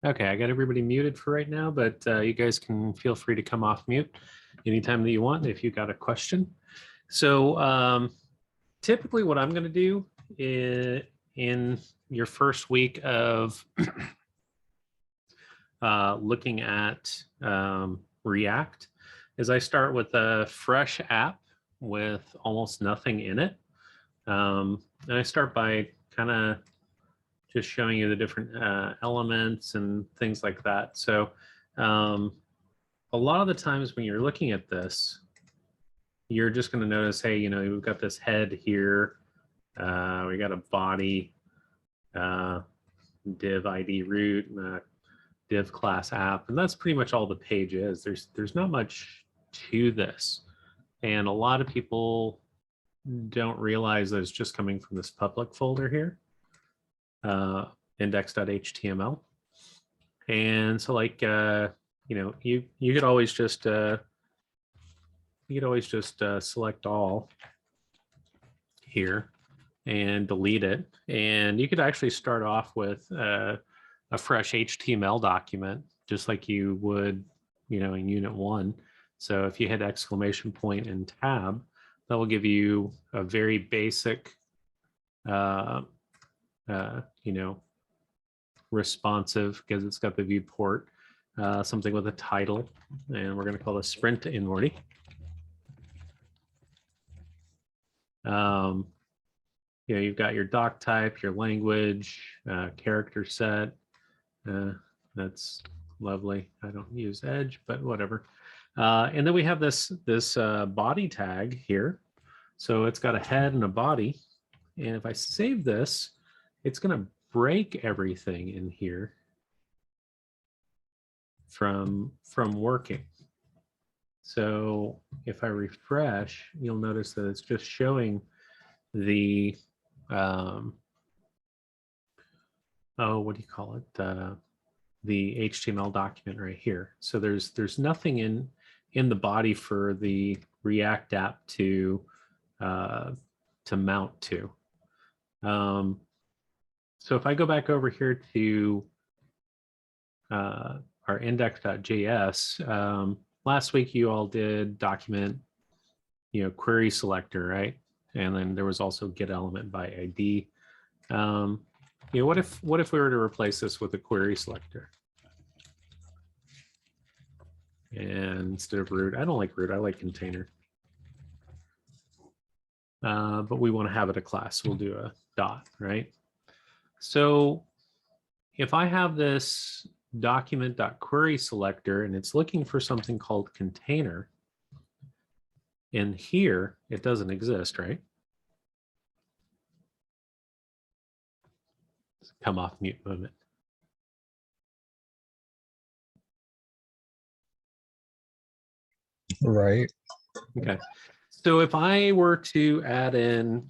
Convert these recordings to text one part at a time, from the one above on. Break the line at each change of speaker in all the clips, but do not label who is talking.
Okay, I got everybody muted for right now, but you guys can feel free to come off mute anytime that you want if you got a question. So typically what I'm going to do in your first week of looking at React is I start with a fresh app with almost nothing in it. And I start by kind of just showing you the different elements and things like that. So a lot of the times when you're looking at this, you're just going to notice, hey, you know, we've got this head here. We got a body, div ID root, div class app, and that's pretty much all the page is. There's not much to this. And a lot of people don't realize that it's just coming from this public folder here, index.html. And so like, you know, you could always just, select all here and delete it. And you could actually start off with a fresh HTML document, just like you would, you know, in Unit 1. So if you hit exclamation point and tab, that will give you a very basic, you know, responsive, because it's got the viewport, something with a title, and we're going to call this sprint in Morty. You know, you've got your doc type, your language, character set. That's lovely. I don't use Edge, but whatever. And then we have this body tag here. So it's got a head and a body. And if I save this, it's going to break everything in here from working. So if I refresh, you'll notice that it's just showing the oh, what do you call it? The HTML document right here. So there's nothing in the body for the React app to mount to. So if I go back over here to our index.js, last week you all did document, you know, query selector, right? And then there was also get element by ID. You know, what if we were to replace this with a query selector? And instead of root, I don't like root, I like container. But we want to have it a class, so we'll do a dot, right? So if I have this document.query selector and it's looking for something called container, in here, it doesn't exist, right? Come off mute moment.
Right.
Okay. So if I were to add in,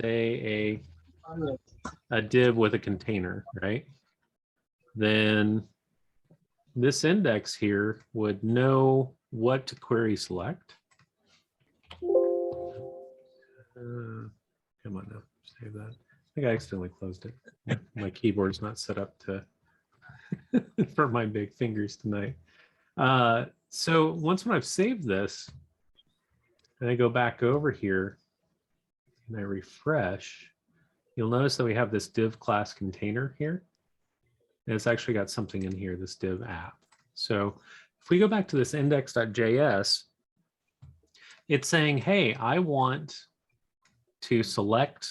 say, a div with a container, right? Then this index here would know what to query select. Come on now, save that. I think I accidentally closed it. My keyboard's not set up to for my big fingers tonight. So once when I've saved this, and I go back over here and I refresh, you'll notice that we have this div class container here. And it's actually got something in here, this div app. So if we go back to this index.js, it's saying, hey, I want to select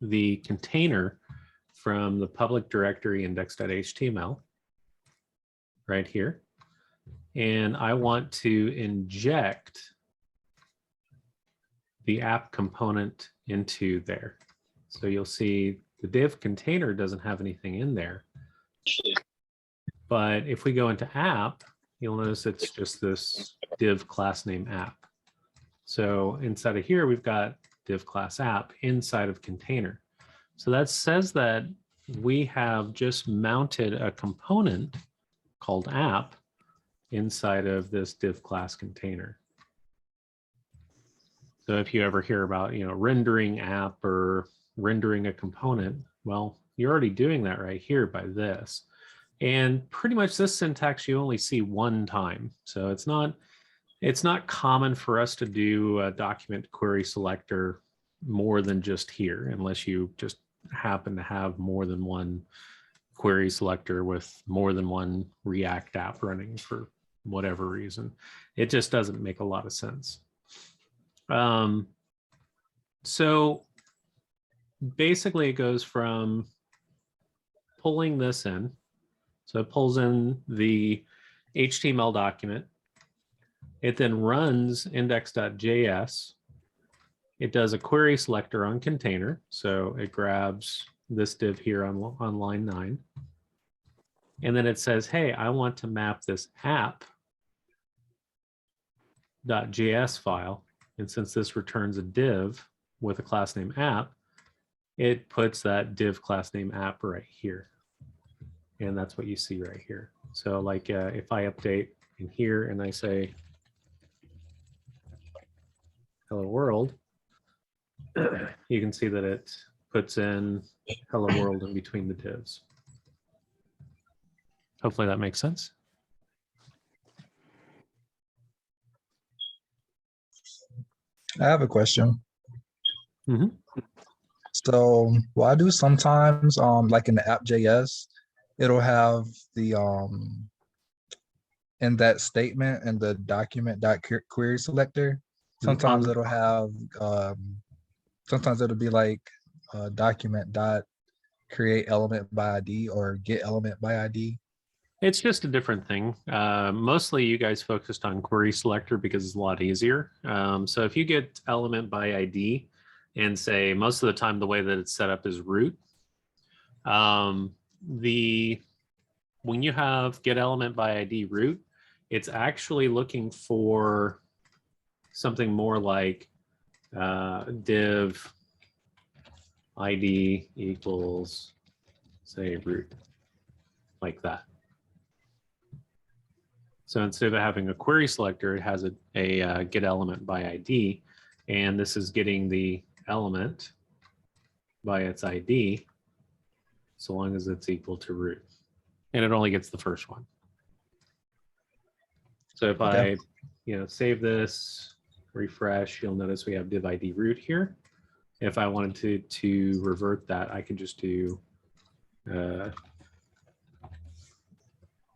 the container from the public directory index.html right here. And I want to inject the app component into there. So you'll see the div container doesn't have anything in there. But if we go into app, you'll notice it's just this div class name app. So inside of here, we've got div class app inside of container. So that says that we have just mounted a component called app inside of this div class container. So if you ever hear about, you know, rendering app or rendering a component, well, you're already doing that right here by this. And pretty much this syntax you only see one time. So it's not common for us to do a document query selector more than just here, unless you just happen to have more than one query selector with more than one React app running for whatever reason. It just doesn't make a lot of sense. So basically it goes from pulling this in. So it pulls in the HTML document. It then runs index.js. It does a query selector on container. So it grabs this div here on line 9. And then it says, hey, I want to map this app.js file. And since this returns a div with a class name app, it puts that div class name app right here. And that's what you see right here. So like if I update in here and I say, hello world, you can see that it puts in hello world in between the divs. Hopefully that makes sense.
I have a question.
Mm-hmm.
So why do sometimes like in the app.js, it'll have the in that statement and the document.query selector, sometimes it'll have sometimes it'll be like document.create element by ID or get element by ID.
It's just a different thing. Mostly you guys focused on query selector because it's a lot easier. So if you get element by ID and say most of the time the way that it's set up is root, when you have get element by ID root, it's actually looking for something more like div ID equals, say, root, like that. So instead of having a query selector, it has a get element by ID, and this is getting the element by its ID, so long as it's equal to root. And it only gets the first one. So if I save this, refresh, you'll notice we have div ID root here. If I wanted to revert that, I could just do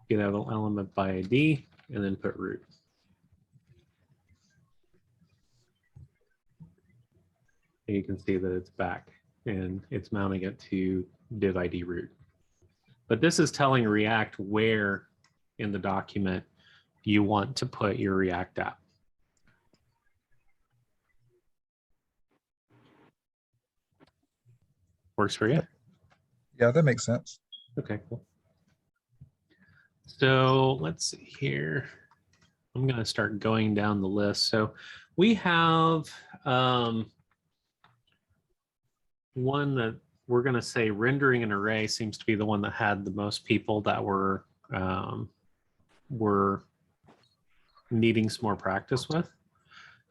get element by ID and then put root. And you can see that it's back and it's mounting it to div ID root. But this is telling React where in the document you want to put your React app. Works for you?
Yeah, that makes sense.
Okay, cool. So let's see here. I'm going to start going down the list. So we have one that we're going to say rendering an array seems to be the one that had the most people that were needing some more practice with.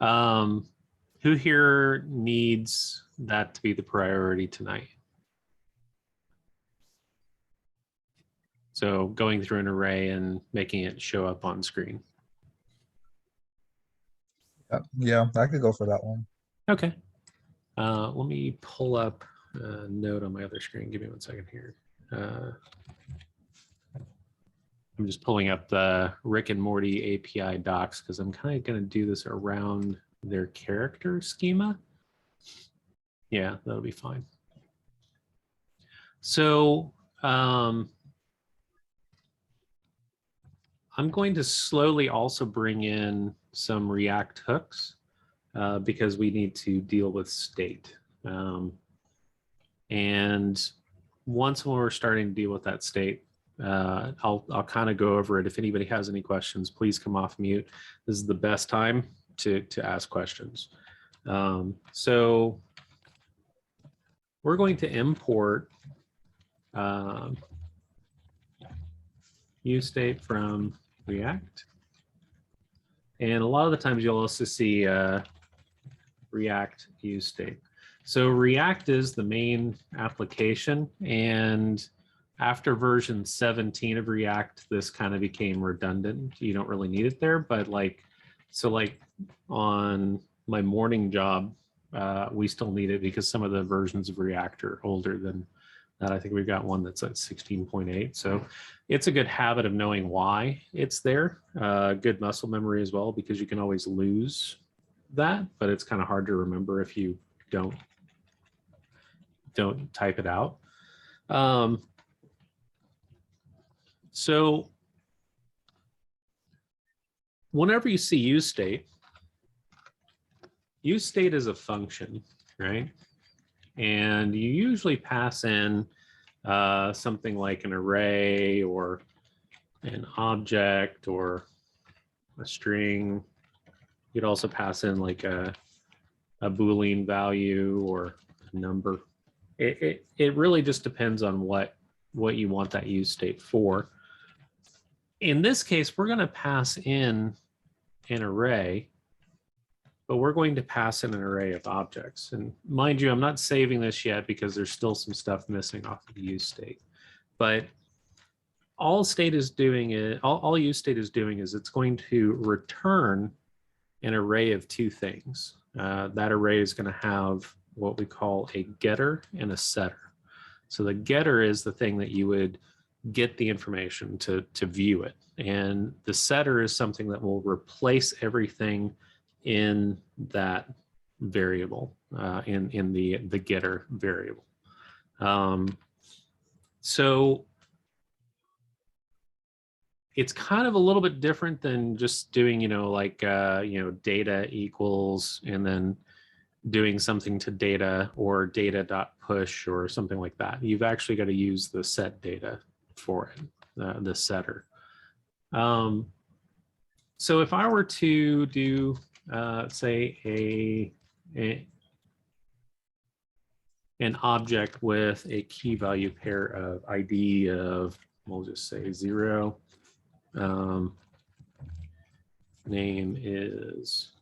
Who here needs that to be the priority tonight? So going through an array and making it show up on screen.
Yeah, I could go for that one.
Okay. Let me pull up a note on my other screen. Give me 1 second here. I'm just pulling up the Rick and Morty API docs because I'm kind of going to do this around their character schema. Yeah, that'll be fine. So I'm going to slowly also bring in some React hooks because we need to deal with state. And once we're starting to deal with that state, I'll kind of go over it. If anybody has any questions, please come off mute. This is the best time to ask questions. So we're going to import useState from React. And a lot of the times you'll also see React useState. So React is the main application, and after version 17 of React, this kind of became redundant. You don't really need it there, but like on my morning job, we still need it because some of the versions of React are older than that. I think we've got one that's at 16.8. So it's a good habit of knowing why it's there. Good muscle memory as well, because you can always lose that, but it's kind of hard to remember if you don't type it out. So whenever you see use state is a function, right? And you usually pass in something like an array or an object or a string. You'd also pass in like a Boolean value or a number. It really just depends on what you want that use state for. In this case, we're going to pass in an array, but we're going to pass in an array of objects. And mind you, I'm not saving this yet because there's still some stuff missing off of the use state. But all state is doing is all use state is doing is it's going to return an array of two things. That array is going to have what we call a getter and a setter. So the getter is the thing that you would get the information to view it. And the setter is something that will replace everything in that variable, in the getter variable. So it's kind of a little bit different than just doing, data equals and then doing something to data or data.push or something like that. You've actually got to use the set data for it, the setter. So if I were to do, say, an object with a key value pair of ID of, we'll just say 0. Name is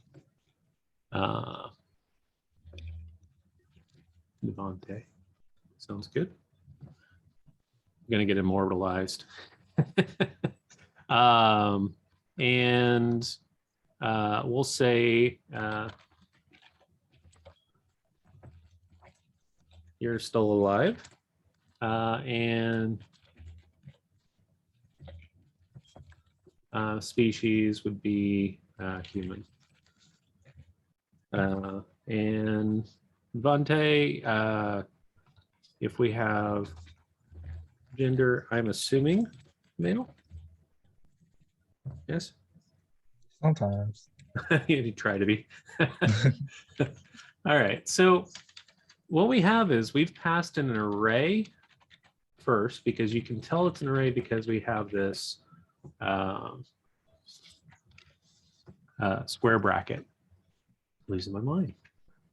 Devante. Sounds good. I'm gonna get immortalized. And we'll say you're still alive, and species would be human. And Devante, if we have gender, I'm assuming male. Yes.
Sometimes.
You try to be. All right. So what we have is we've passed in an array first, because you can tell it's an array because we have this square bracket. Losing my mind.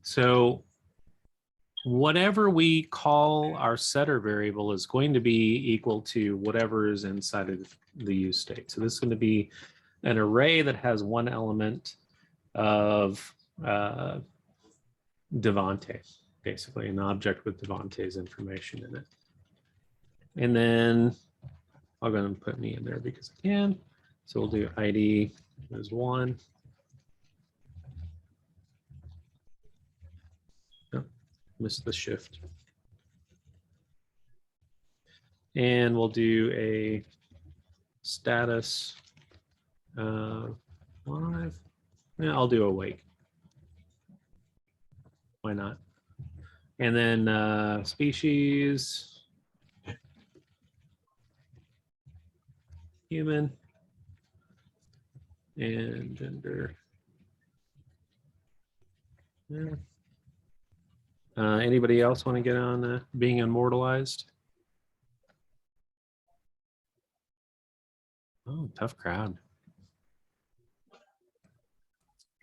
So whatever we call our setter variable is going to be equal to whatever is inside of the use state. So this is going to be an array that has one element of Devante, basically an object with Devante's information in it. And then I'll go and put me in there because I can. So we'll do ID as 1. Oh, missed the shift. And we'll do a status 5. Yeah, I'll do awake. Why not? And then species, human, and gender. Yeah. Anybody else want to get on being immortalized? Oh, tough crowd.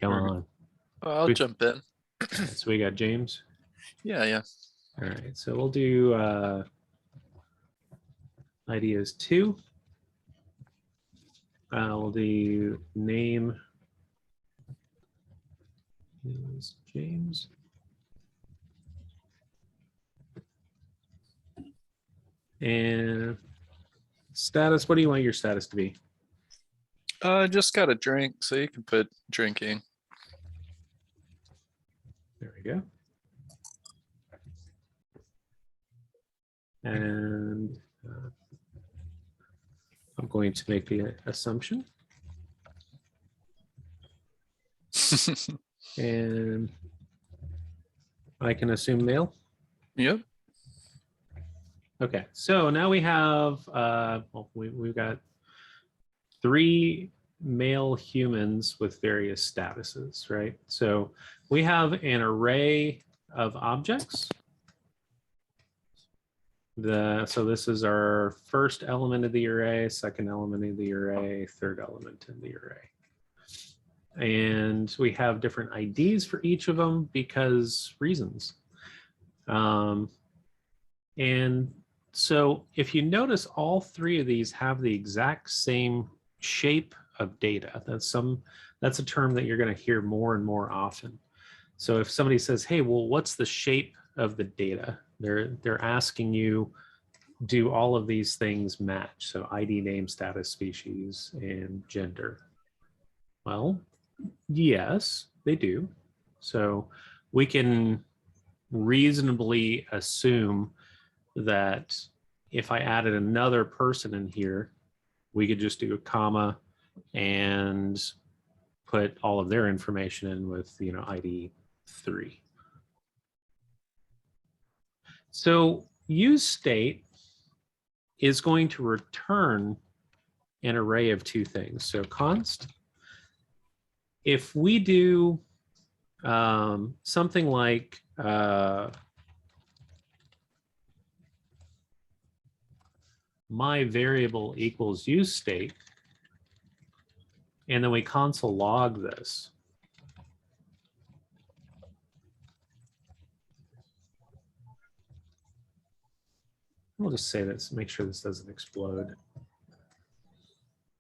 Come on.
Well, I'll jump in.
So we got James.
Yeah.
All right, so we'll do ideas 2. We'll do name is James. And status, what do you want your status to be?
I just got a drink, so you can put drinking.
There we go. And I'm going to make the assumption. And I can assume male.
Yep.
Okay, so now we have, well, we've got 3 male humans with various statuses, right? So we have an array of objects. So this is our first element of the array, second element of the array, third element in the array. And we have different IDs for each of them because reasons. And so if you notice, all 3 of these have the exact same shape of data. That's a term that you're going to hear more and more often. So if somebody says, hey, well, what's the shape of the data? They're asking you, do all of these things match? So ID, name, status, species, and gender. Well, yes, they do. So we can reasonably assume that if I added another person in here, we could just do a comma and put all of their information in with, you know, ID 3. So useState is going to return an array of 2 things. So const, if we do something like my variable equals useState, and then we console log this, we'll just say this, make sure this doesn't explode.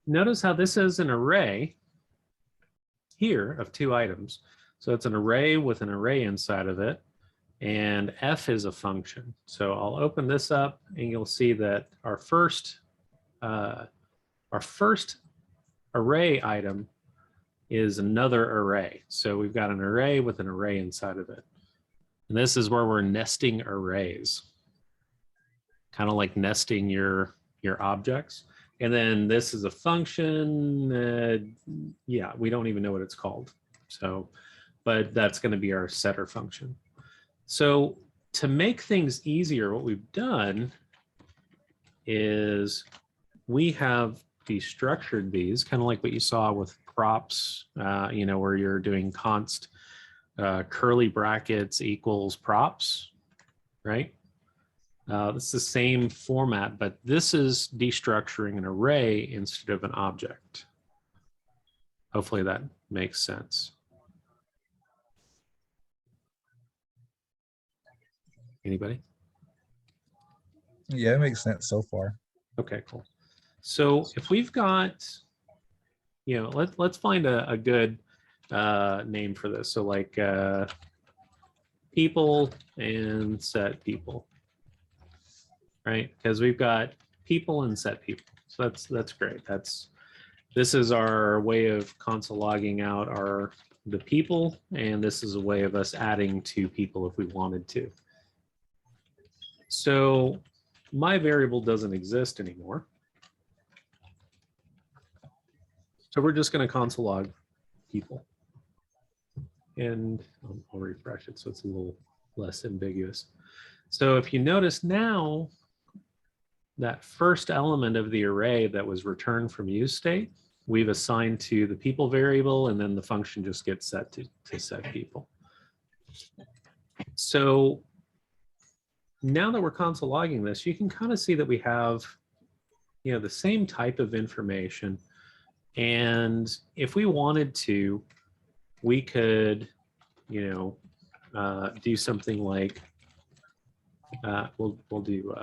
Notice how this is an array here of 2 items. So it's an array with an array inside of it, and f is a function. So I'll open this up and you'll see that our first array item is another array. So we've got an array with an array inside of it. And this is where we're nesting arrays, kind of like nesting your objects. And then this is a function. Yeah, we don't even know what it's called. So, but that's going to be our setter function. So to make things easier, what we've done is we have destructured these, kind of like what you saw with props, you know, where you're doing const curly brackets equals props, right? It's the same format, but this is destructuring an array instead of an object. Hopefully that makes sense. Anybody?
Yeah, it makes sense so far.
Okay, cool. So if we've got, you know, let's find a good name for this. So like people and set people, right? Because we've got people and set people. So that's great. This is our way of console logging out the people, and this is a way of us adding 2 people if we wanted to. So my variable doesn't exist anymore. So we're just going to console log people. And I'll refresh it so it's a little less ambiguous. So if you notice now, that first element of the array that was returned from useState, we've assigned to the people variable, and then the function just gets set to set people. So now that we're console logging this, you can kind of see that we have, you know, the same type of information. And if we wanted to, we could, you know, do something like, we'll do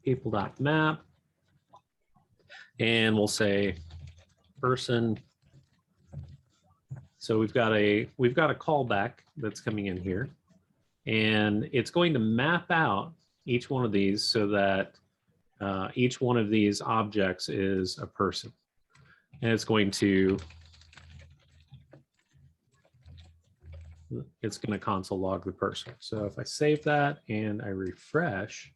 people.map, and we'll say person. So we've got a callback that's coming in here, and it's going to map out each one of these so that each one of these objects is a person. And it's going to console log the person. So if I save that and I refresh,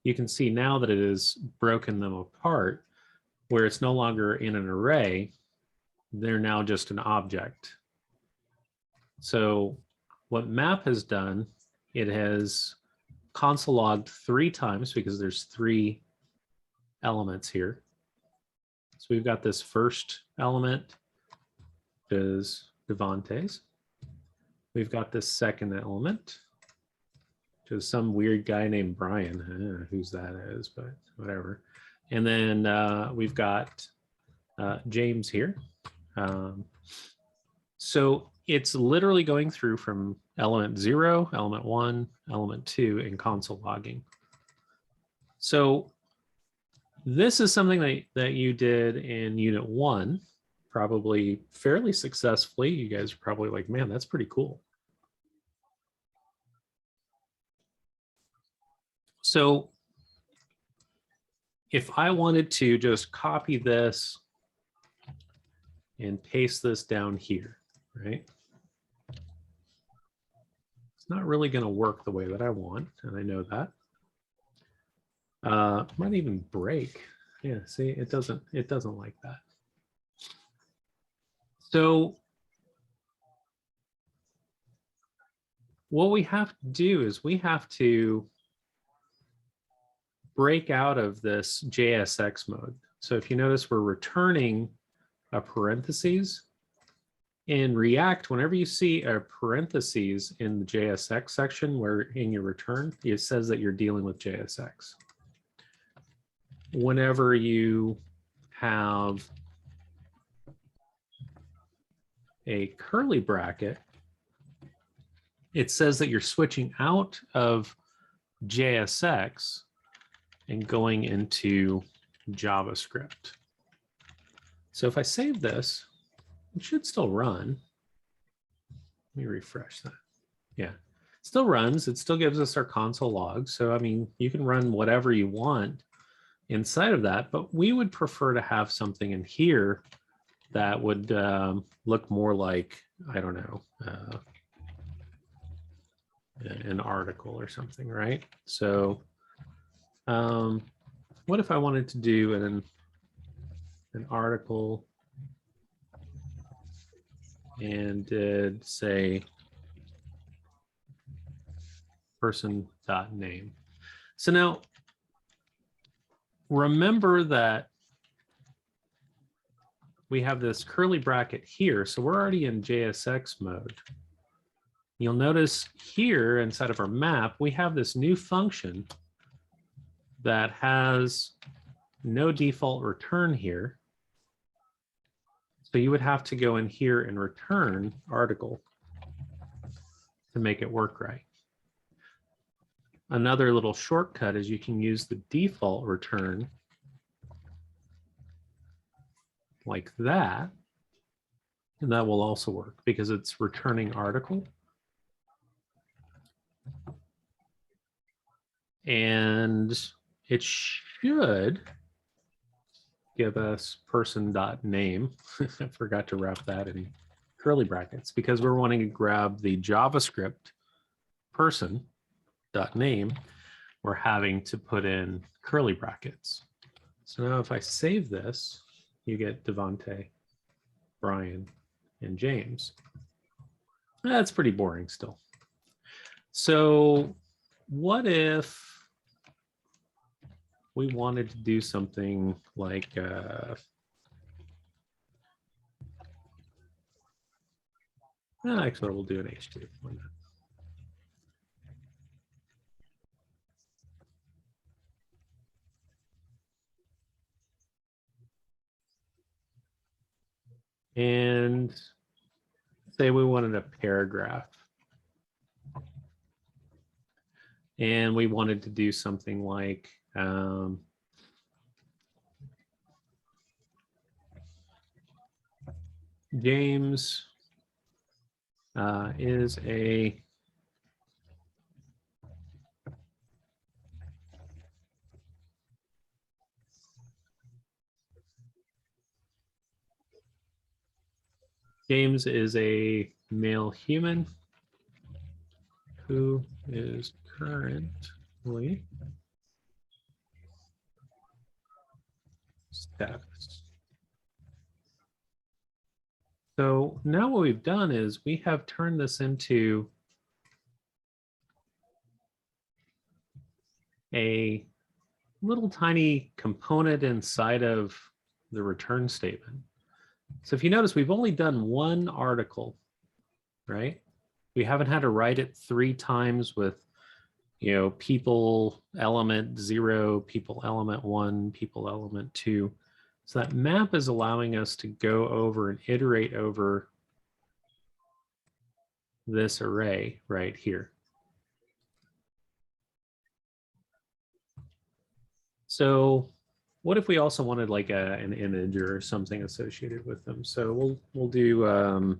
you can see now that it has broken them apart, where it's no longer in an array, they're now just an object. So what map has done, it has console logged 3 times because there's 3 elements here. So we've got this first element is Devonte's. We've got this second element, which is some weird guy named Brian. I don't know whose that is, but whatever. And then we've got James here. So it's literally going through from element 0, element 1, element 2, and console logging. So this is something that you did in Unit 1, probably fairly successfully. You guys are probably like, man, that's pretty cool. So if I wanted to just copy this and paste this down here, right? It's not really going to work the way that I want, and I know that. Might even break. Yeah, see, it doesn't like that. So what we have to do is we have to break out of this JSX mode. So if you notice, we're returning a parentheses. In React, whenever you see a parentheses in the JSX section where in your return, it says that you're dealing with JSX. Whenever you have a curly bracket, it says that you're switching out of JSX and going into JavaScript. So if I save this, it should still run. Let me refresh that. Yeah, it still runs. It still gives us our console log. So, I mean, you can run whatever you want inside of that, but we would prefer to have something in here that would look more like, I don't know, an article or something, right? So what if I wanted to do an article and did say person.name. So now remember that we have this curly bracket here. So we're already in JSX mode. You'll notice here inside of our map, we have this new function that has no default return here. So you would have to go in here and return article to make it work right. Another little shortcut is you can use the default return like that, and that will also work because it's returning article. And it should give us person.name. I forgot to wrap that in curly brackets because we're wanting to grab the JavaScript person.name. We're having to put in curly brackets. So now if I save this, you get Devonte, Brian, and James. That's pretty boring still. So what if we wanted to do something like actually we'll do an H2. Why not? And say we wanted a paragraph. And we wanted to do something like James is a James is a male human who is currently status. So now what we've done is we have turned this into a little tiny component inside of the return statement. So if you notice, we've only done one article, right? We haven't had to write it 3 times with, you know, people element 0, people element 1, people element 2. So that map is allowing us to go over and iterate over this array right here. So what if we also wanted like an image or something associated with them? So we'll do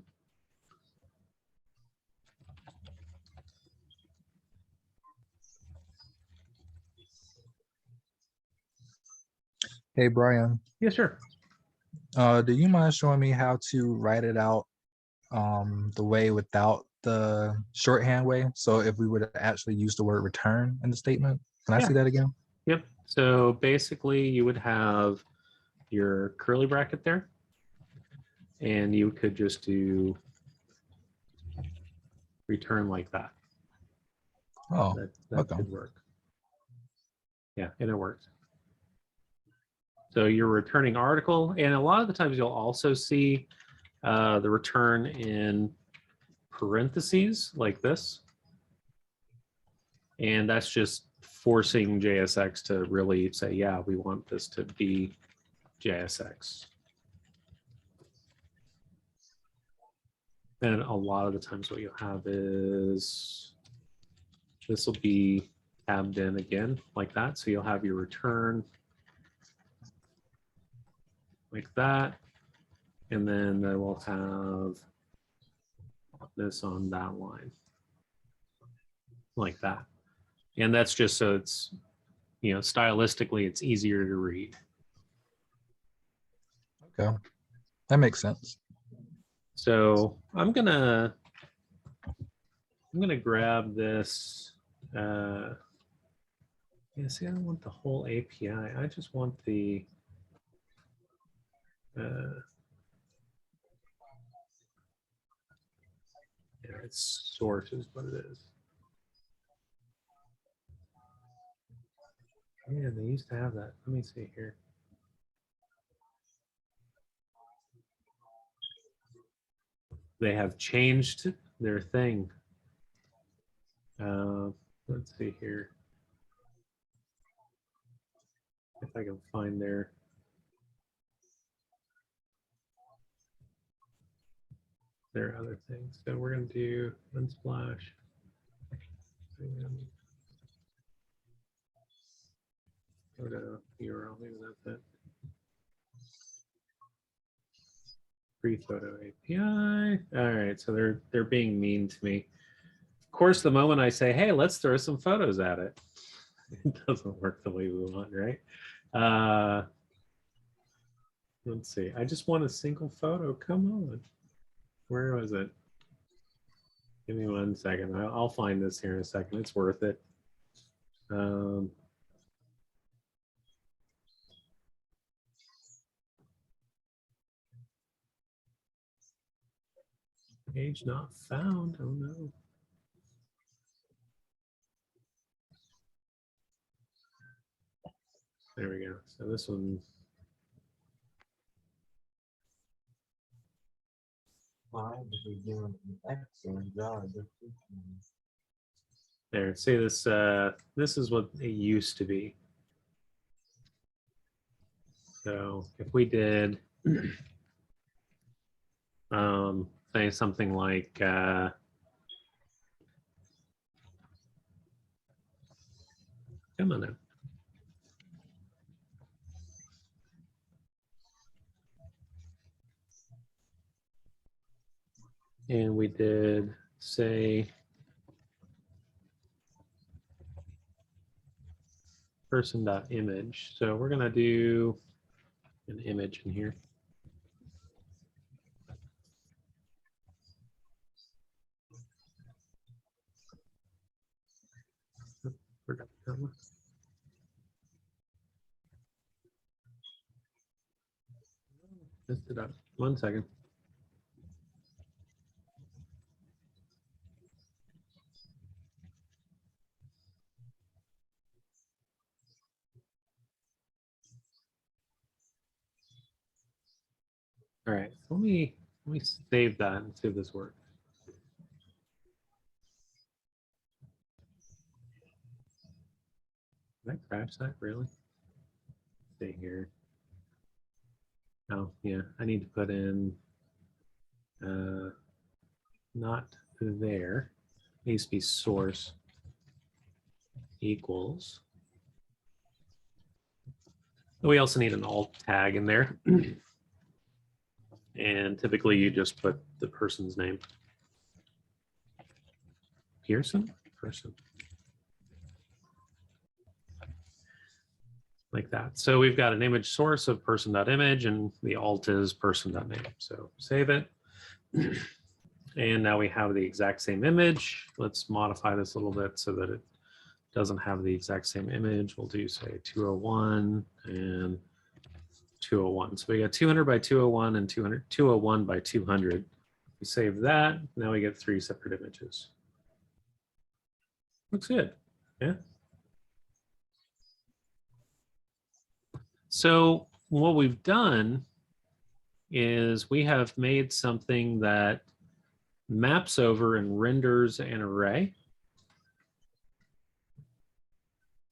Hey, Brian,
yeah, sure.
do you mind showing me how to write it out the way without the shorthand way? So if we would actually use the word return in the statement, can I
Yeah.
see that again?
Yep. So basically you would have your curly bracket there, and you could just do return like that.
Oh,
That
okay.
could work. Yeah, and it works. So you're returning article, and a lot of the times you'll also see the return in parentheses like this. And that's just forcing JSX to really say, yeah, we want this to be JSX. And a lot of the times what you'll have is, this will be tabbed in again like that. So you'll have your return like that. And then we'll have this on that line like that. And that's just so it's, you know, stylistically, it's easier to read.
Okay, that makes sense.
So I'm gonna grab this. Yeah, see, I don't want the whole API. I just want the yeah, its source is what it is. Yeah, they used to have that. Let me see here. They have changed their thing. Let's see here. If I can find their other things. So we're going to do Unsplash. Go to URL, maybe that's it. Free photo API. All right, so they're being mean to me. Of course, the moment I say, hey, let's throw some photos at it, it doesn't work the way we want, right? Let's see. I just want a single photo. Come on. Where was it? Give me 1 second. I'll find this here in a second. It's worth it. Page not found. Oh no. There we go. So this one. There. See this. This is what it used to be. So if we did, say something like. Come on now. And we did say person.image. So we're going to do an image in here. comma. Messed it up. 1 second. All right, so let me save that and see if this works. Did I crash that really? Stay here. Oh yeah, I need to put in not there. It needs to be source equals. We also need an alt tag in there. And typically you just put the person's name. Pearson? Person. Like that. So we've got an image source of person.image and the alt is person.name. So save it. And now we have the exact same image. Let's modify this a little bit so that it doesn't have the exact same image. We'll do say 201 and 201. So we got 200 by 201 and 201 by 200. We save that. Now we get 3 separate images. Looks good. Yeah. So what we've done is we have made something that maps over and renders an array.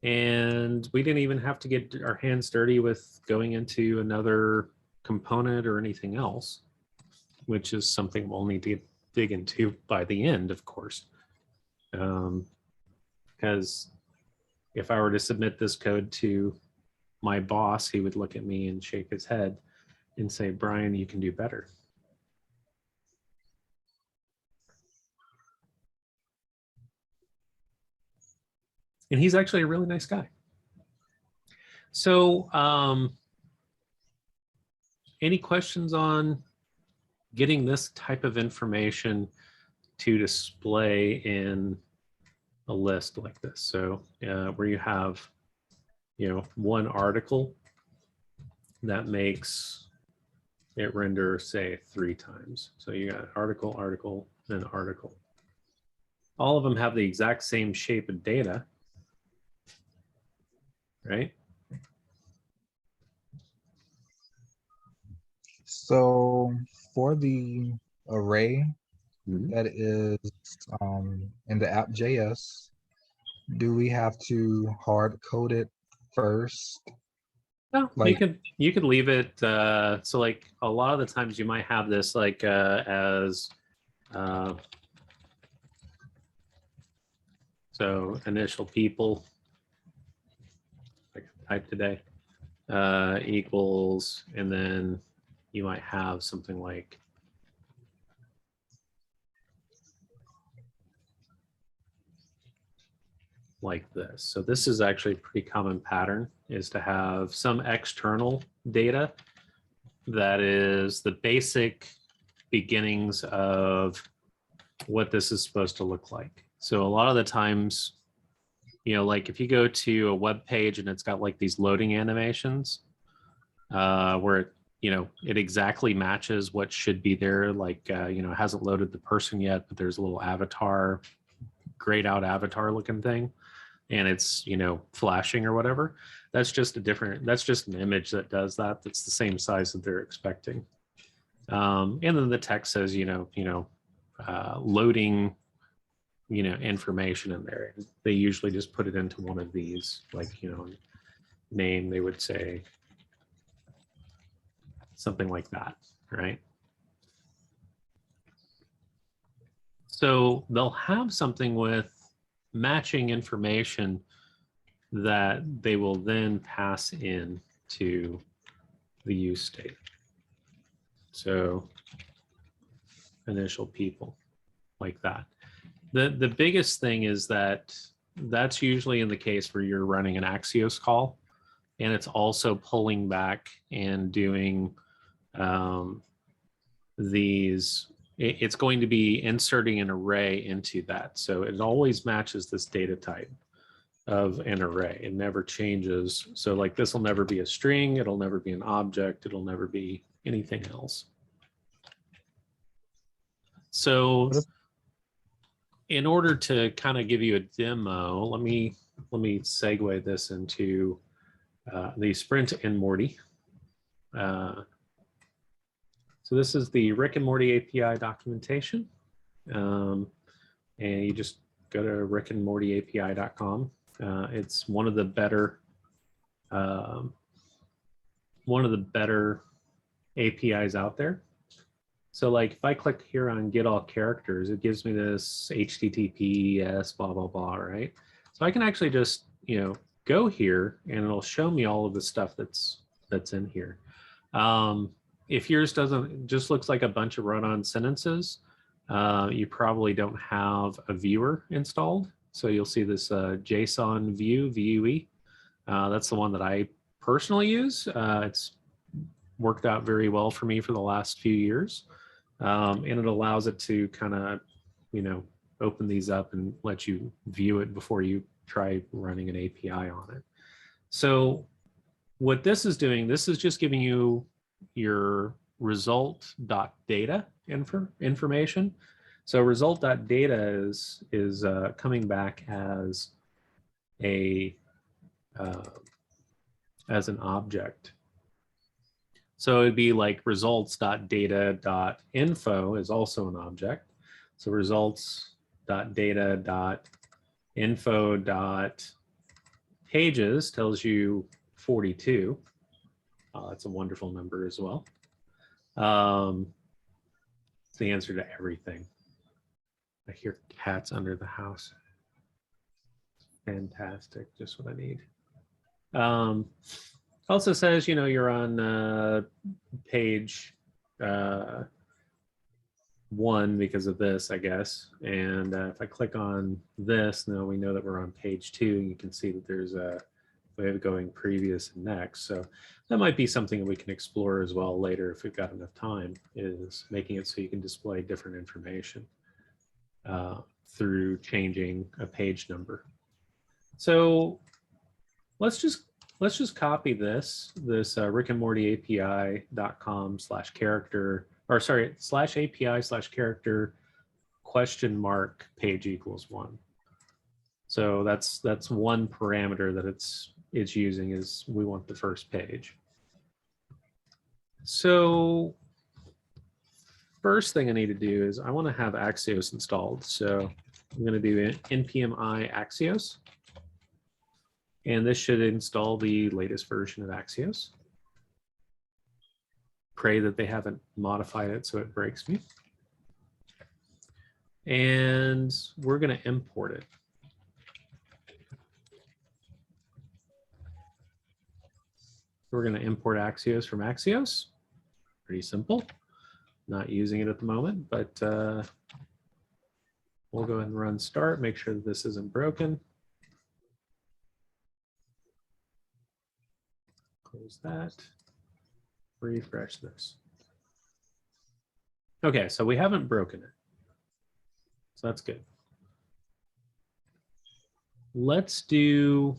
And we didn't even have to get our hands dirty with going into another component or anything else, which is something we'll need to dig into by the end, of course. Because if I were to submit this code to my boss, he would look at me and shake his head and say, Brian, you can do better. And he's actually a really nice guy. So any questions on getting this type of information to display in a list like this? So where you have, one article that makes it render, say, 3 times. So you got article, article, and article. All of them have the exact same shape of data, right?
So for the array that is in the app.js, do we have to hard code it first?
No, you could leave it. So like a lot of the times you might have this like as so initial people, like type today, equals, and then you might have something like this. So this is actually a pretty common pattern, is to have some external data that is the basic beginnings of what this is supposed to look like. So a lot of the times, like if you go to a web page and it's got like these loading animations where it exactly matches what should be there, like it hasn't loaded the person yet, but there's a little avatar, grayed out avatar looking thing, and it's flashing or whatever. That's just an image that does that. That's the same size that they're expecting. And then the text says loading information in there. They usually just put it into one of these, like name, they would say something like that, right? So they'll have something with matching information that they will then pass in to the use state. So initial people, like that. The biggest thing is that that's usually in the case where you're running an Axios call, and it's also pulling back and doing it's going to be inserting an array into that. So it always matches this data type. of an array. It never changes. So like this will never be a string. It'll never be an object. It'll never be anything else. So in order to kind of give you a demo, let me segue this into the Sprint and Morty. So this is the Rick and Morty API documentation. And you just go to rickandmortyapi.com. It's one of the better APIs out there. So like if I click here on get all characters, it gives me this HTTPS blah, blah, blah, right? So I can actually just, go here and it'll show me all of the stuff that's in here. If yours just looks like a bunch of run-on sentences, you probably don't have a viewer installed. So you'll see this JSON view, VUE. That's the one that I personally use. It's worked out very well for me for the last few years. And it allows it to kind of, open these up and let you view it before you try running an API on it. So what this is doing, this is just giving you your result.data information. So result.data is coming back as an object. So it'd be like results.data.info is also an object. So results.data.info.pages tells you 42. That's a wonderful number as well. It's the answer to everything. I hear cats under the house. Fantastic, just what I need. Also says, you're on page 1 because of this, I guess. And if I click on this, now we know that we're on page 2. You can see that there's a way of going previous and next. So that might be something that we can explore as well later if we've got enough time, is making it so you can display different information through changing a page number. So let's just copy this rickandmortyapi.com/character, or sorry, /API/character question mark page equals 1. So that's one parameter that it's using, is we want the first page. So first thing I need to do is I want to have Axios installed. So I'm going to do npm I Axios. And this should install the latest version of Axios. Pray that they haven't modified it so it breaks me. And we're going to import it. We're going to import Axios from Axios. Pretty simple. Not using it at the moment, but we'll go ahead and run start, make sure that this isn't broken. Close that, refresh this. Okay, so we haven't broken it. So that's good. Let's do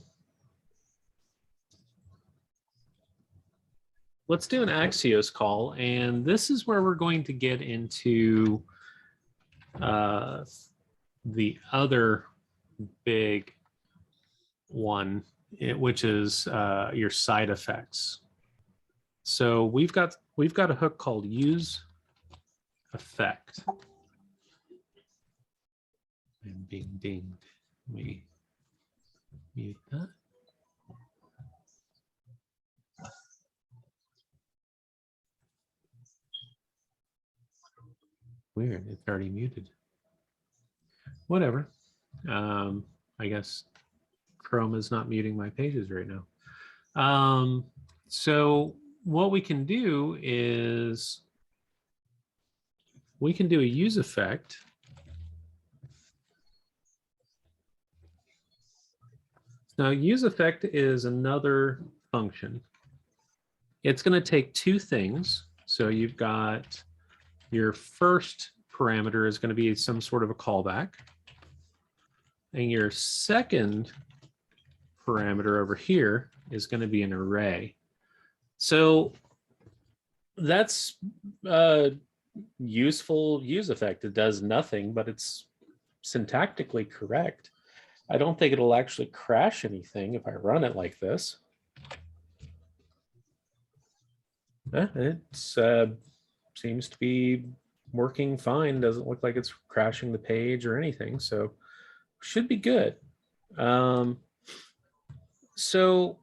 an Axios call, and this is where we're going to get into the other big one, which is your side effects. So we've got a hook called use effect. I'm being dinged. Let me mute that. Weird, it's already muted. Whatever. I guess Chrome is not muting my pages right now. So what we can do is we can do a use effect. Now, use effect is another function. It's going to take two things. So you've got your first parameter is going to be some sort of a callback. And your second parameter over here is going to be an array. So that's a useful use effect. It does nothing, but it's syntactically correct. I don't think it'll actually crash anything if I run it like this. It seems to be working fine. Doesn't look like it's crashing the page or anything, so should be good. So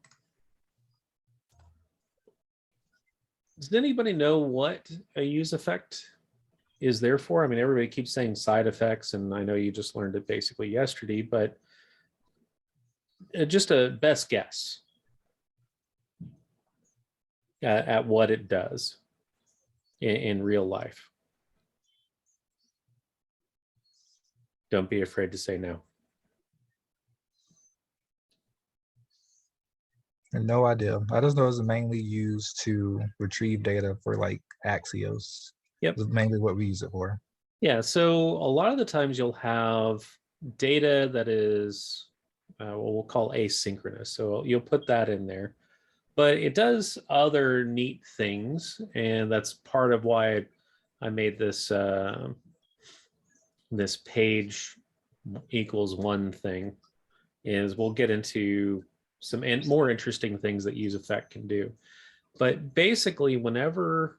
does anybody know what a use effect is there for? I mean, everybody keeps saying side effects, and I know you just learned it basically yesterday, but just a best guess at what it does in real life. Don't be afraid to say no.
No idea. I just know it's mainly used to retrieve data for like Axios.
Yep.
It's mainly what we use it for.
Yeah, so a lot of the times you'll have data that is, what we'll call asynchronous. So you'll put that in there, but it does other neat things. And that's part of why I made this, this page equals one thing, is we'll get into some more interesting things that use effect can do. But basically, whenever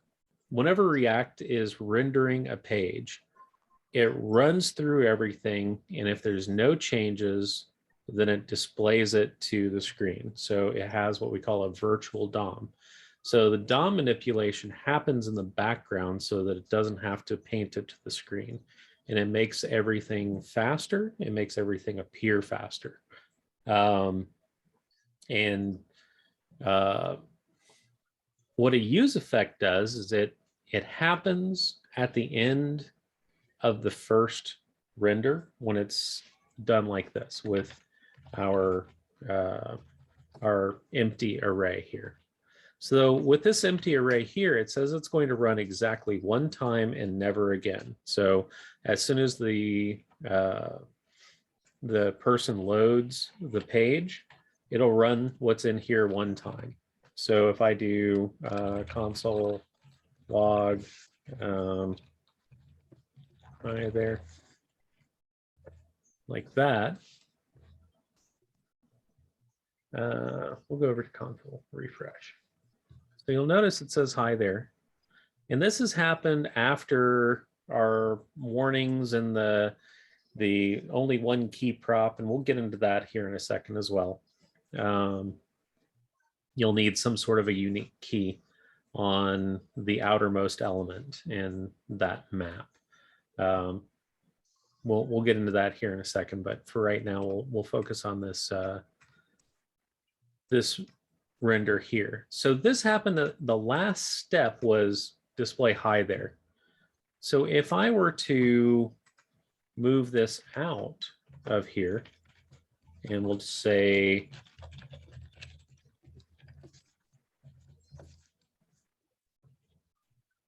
React is rendering a page, it runs through everything, and if there's no changes, then it displays it to the screen. So it has what we call a virtual DOM. So the DOM manipulation happens in the background so that it doesn't have to paint it to the screen. And it makes everything faster. It makes everything appear faster. What a use effect does is it happens at the end of the first render when it's done like this with our empty array here. So with this empty array here, it says it's going to run exactly one time and never again. So as soon as the person loads the page, it'll run what's in here one time. So if I do console log right there, like that, we'll go over to console, refresh. So you'll notice it says hi there. And this has happened after our warnings and the only one key prop, and we'll get into that here in a second as well. You'll need some sort of a unique key on the outermost element in that map. We'll get into that here in a second, but for right now, we'll focus on this this render here. So this happened, the last step was display hi there. So if I were to move this out of here, and we'll just say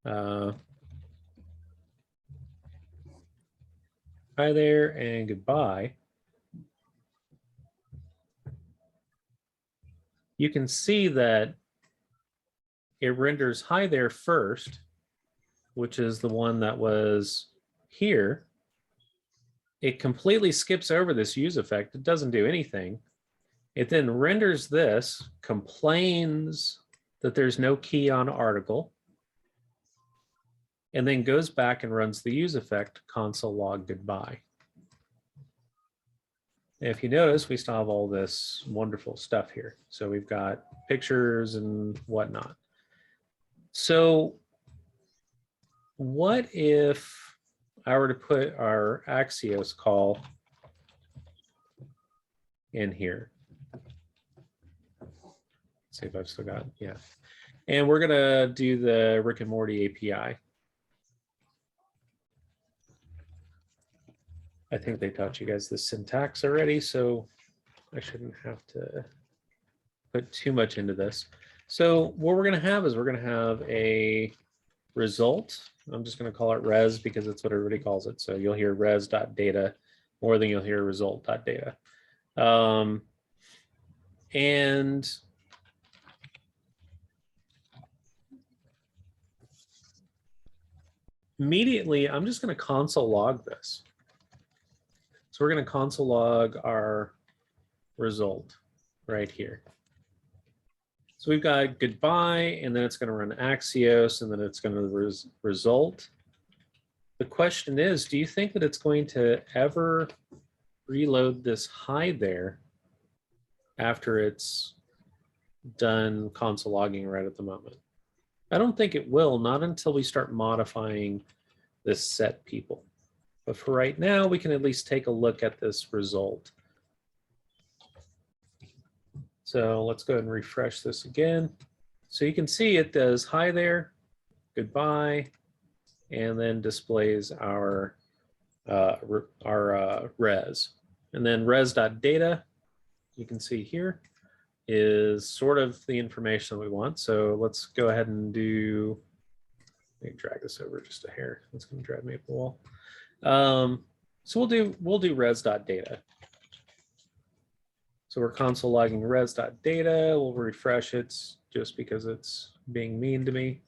hi there and goodbye, you can see that it renders hi there first, which is the one that was here. It completely skips over this use effect. It doesn't do anything. It then renders this, complains that there's no key on article, and then goes back and runs the use effect console log goodbye. If you notice, we still have all this wonderful stuff here. So we've got pictures and whatnot. So what if I were to put our Axios call in here? Let's see if I've still got, yeah. And we're gonna do the Rick and Morty API. I think they taught you guys the syntax already, so I shouldn't have to put too much into this. So what we're going to have is we're going to have a result. I'm just going to call it res because it's what everybody calls it. So you'll hear res.data more than you'll hear result.data. And immediately, I'm just going to console log this. So we're going to console log our result right here. So we've got goodbye, and then it's going to run Axios, and then it's going to result. The question is, do you think that it's going to ever reload this hi there after it's done console logging right at the moment? I don't think it will, not until we start modifying this set people. But for right now, we can at least take a look at this result. So let's go ahead and refresh this again. So you can see it does hi there, goodbye, and then displays our res. And then res.data, you can see here, is sort of the information that we want. So let's go ahead and do, let me drag this over just a hair. That's going to drive me up the wall. So we'll do res.data. So we're console logging res.data. We'll refresh it just because it's being mean to me.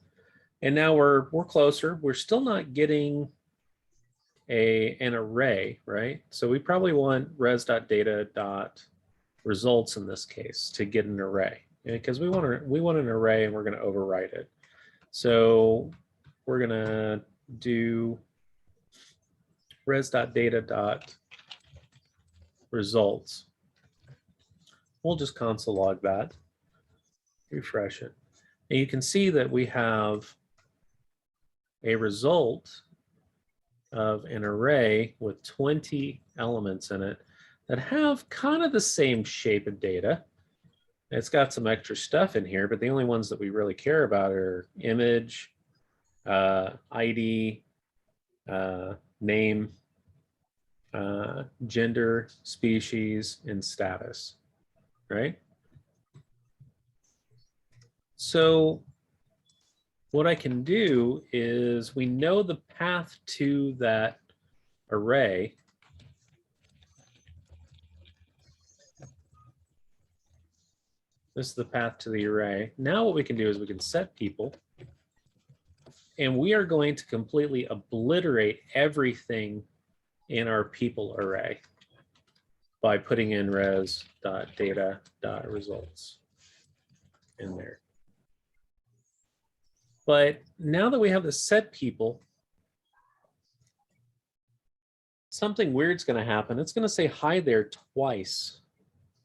And now we're closer. We're still not getting an array, right? So we probably want res.data.results in this case to get an array, because we want an array and we're going to overwrite it. So we're going to do res.data.results. We'll just console log that, refresh it. And you can see that we have a result of an array with 20 elements in it that have kind of the same shape of data. It's got some extra stuff in here, but the only ones that we really care about are image, ID, name, gender, species, and status, right? So what I can do is, we know the path to that array. This is the path to the array. Now what we can do is we can set people, and we are going to completely obliterate everything in our people array by putting in res.data.results in there. But now that we have the set people, something weird's going to happen. It's going to say hi there twice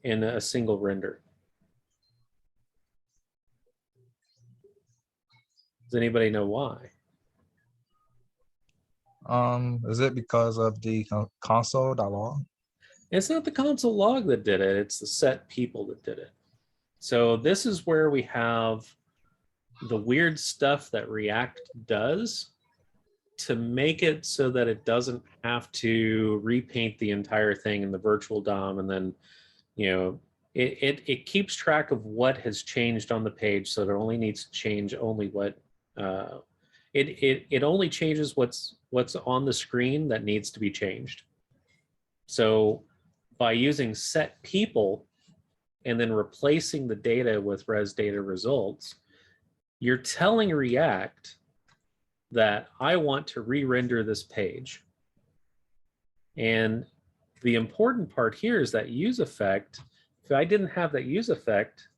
in a single render. Does anybody know why?
Is it because of the console.log?
It's not the console log that did it. It's the set people that did it. So this is where we have the weird stuff that React does to make it so that it doesn't have to repaint the entire thing in the virtual DOM, and then, you know, it keeps track of what has changed on the page, so it only needs to change only what it only changes what's on the screen that needs to be changed. So by using set people and then replacing the data with res data results, you're telling React that I want to re-render this page. And the important part here is that use effect. If I didn't have that use effect,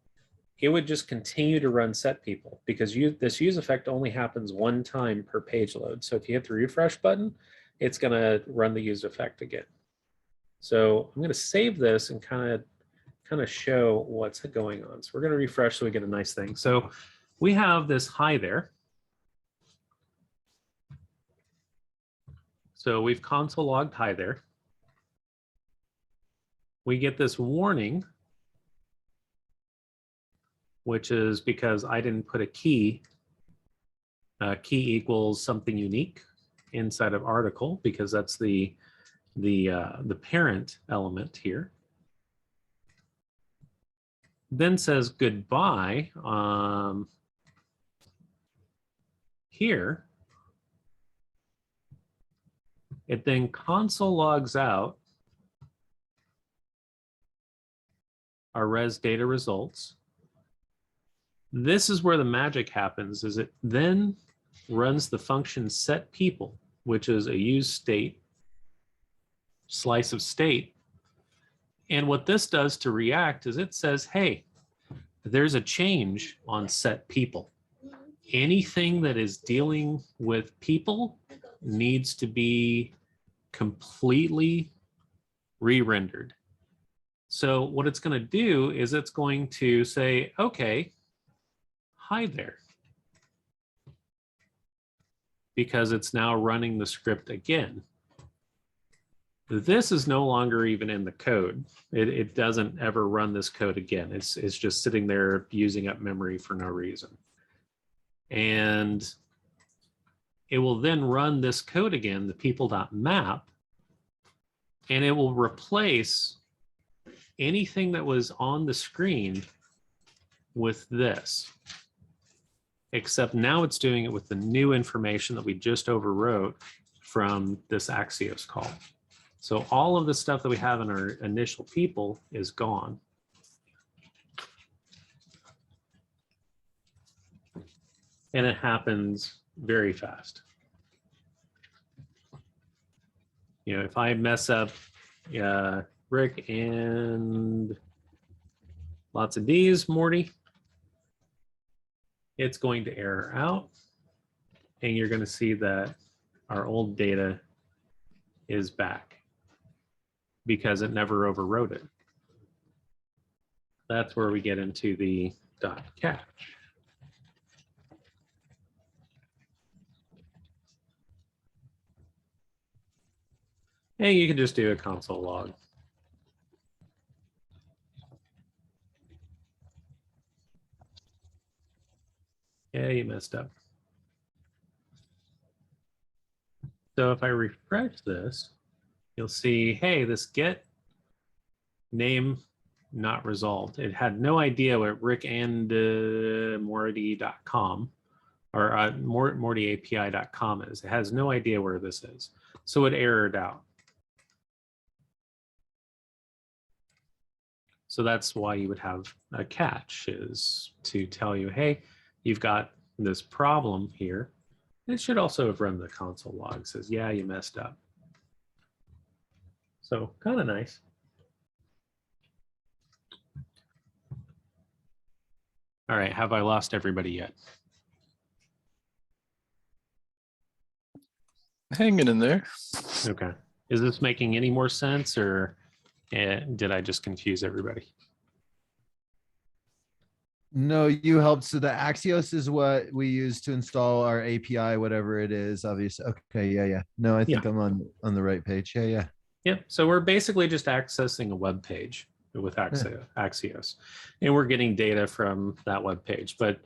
it would just continue to run set people, because this use effect only happens one time per page load. So if you hit the refresh button, it's going to run the use effect again. So I'm going to save this and kind of show what's going on. So we're going to refresh so we get a nice thing. So we have this hi there. So we've console logged hi there. We get this warning, which is because I didn't put a key. Key equals something unique inside of article, because that's the parent element here. Then says goodbye here. It then console logs out our res data results. This is where the magic happens, is it then runs the function set people, which is a use state, slice of state. And what this does to React is it says, hey, there's a change on set people. Anything that is dealing with people needs to be completely re-rendered. So what it's going to do is it's going to say, okay, hi there. Because it's now running the script again. This is no longer even in the code. It doesn't ever run this code again. It's just sitting there using up memory for no reason. And it will then run this code again, the people.map, and it will replace anything that was on the screen with this. Except now it's doing it with the new information that we just overwrote from this Axios call. So all of the stuff that we have in our initial people is gone. And it happens very fast. You know, if I mess up Rick and lots of D's, Morty, it's going to error out. And you're going to see that our old data is back because it never overwrote it. That's where we get into the dot catch. And you can just do a console log. Yeah, you messed up. So if I refresh this, you'll see, hey, this get name not resolved. It had no idea what rickandmorty.com or mortyapi.com is. It has no idea where this is. So it errored out. So that's why you would have a catch, is to tell you, hey, you've got this problem here. It should also have run the console log. It says, yeah, you messed up. So kind of nice. All right, have I lost everybody yet?
Hanging in there.
Okay. Is this making any more sense, or did I just confuse everybody?
No, you helped. So the Axios is what we use to install our API, whatever it is, obviously. Okay, yeah. No, I think I'm on the right page. Yeah.
Yep. So we're basically just accessing a web page with Axios, and we're getting data from that web page, but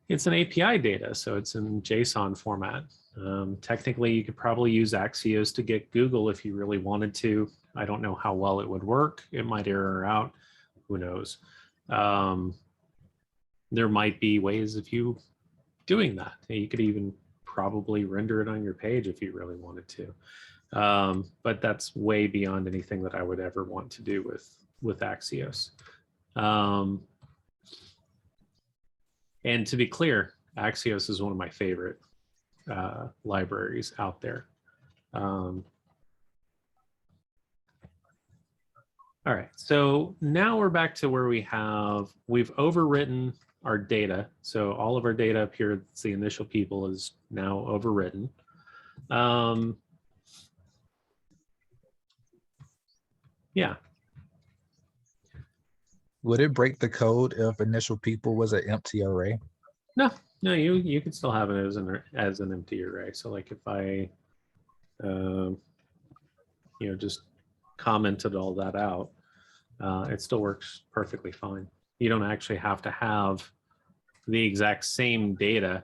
it's an API data, so it's in JSON format. Technically, you could probably use Axios to get Google if you really wanted to. I don't know how well it would work. It might error out. Who knows? There might be ways of you doing that. You could even probably render it on your page if you really wanted to. But that's way beyond anything that I would ever want to do with Axios. And to be clear, Axios is one of my favorite libraries out there. All right, so now we're back to where we've overwritten our data. So all of our data up here, it's the initial people, is now overwritten. Yeah.
Would it break the code if initial people was an empty array?
No, you can still have it as an empty array. So like if I, just commented all that out, it still works perfectly fine. You don't actually have to have the exact same data,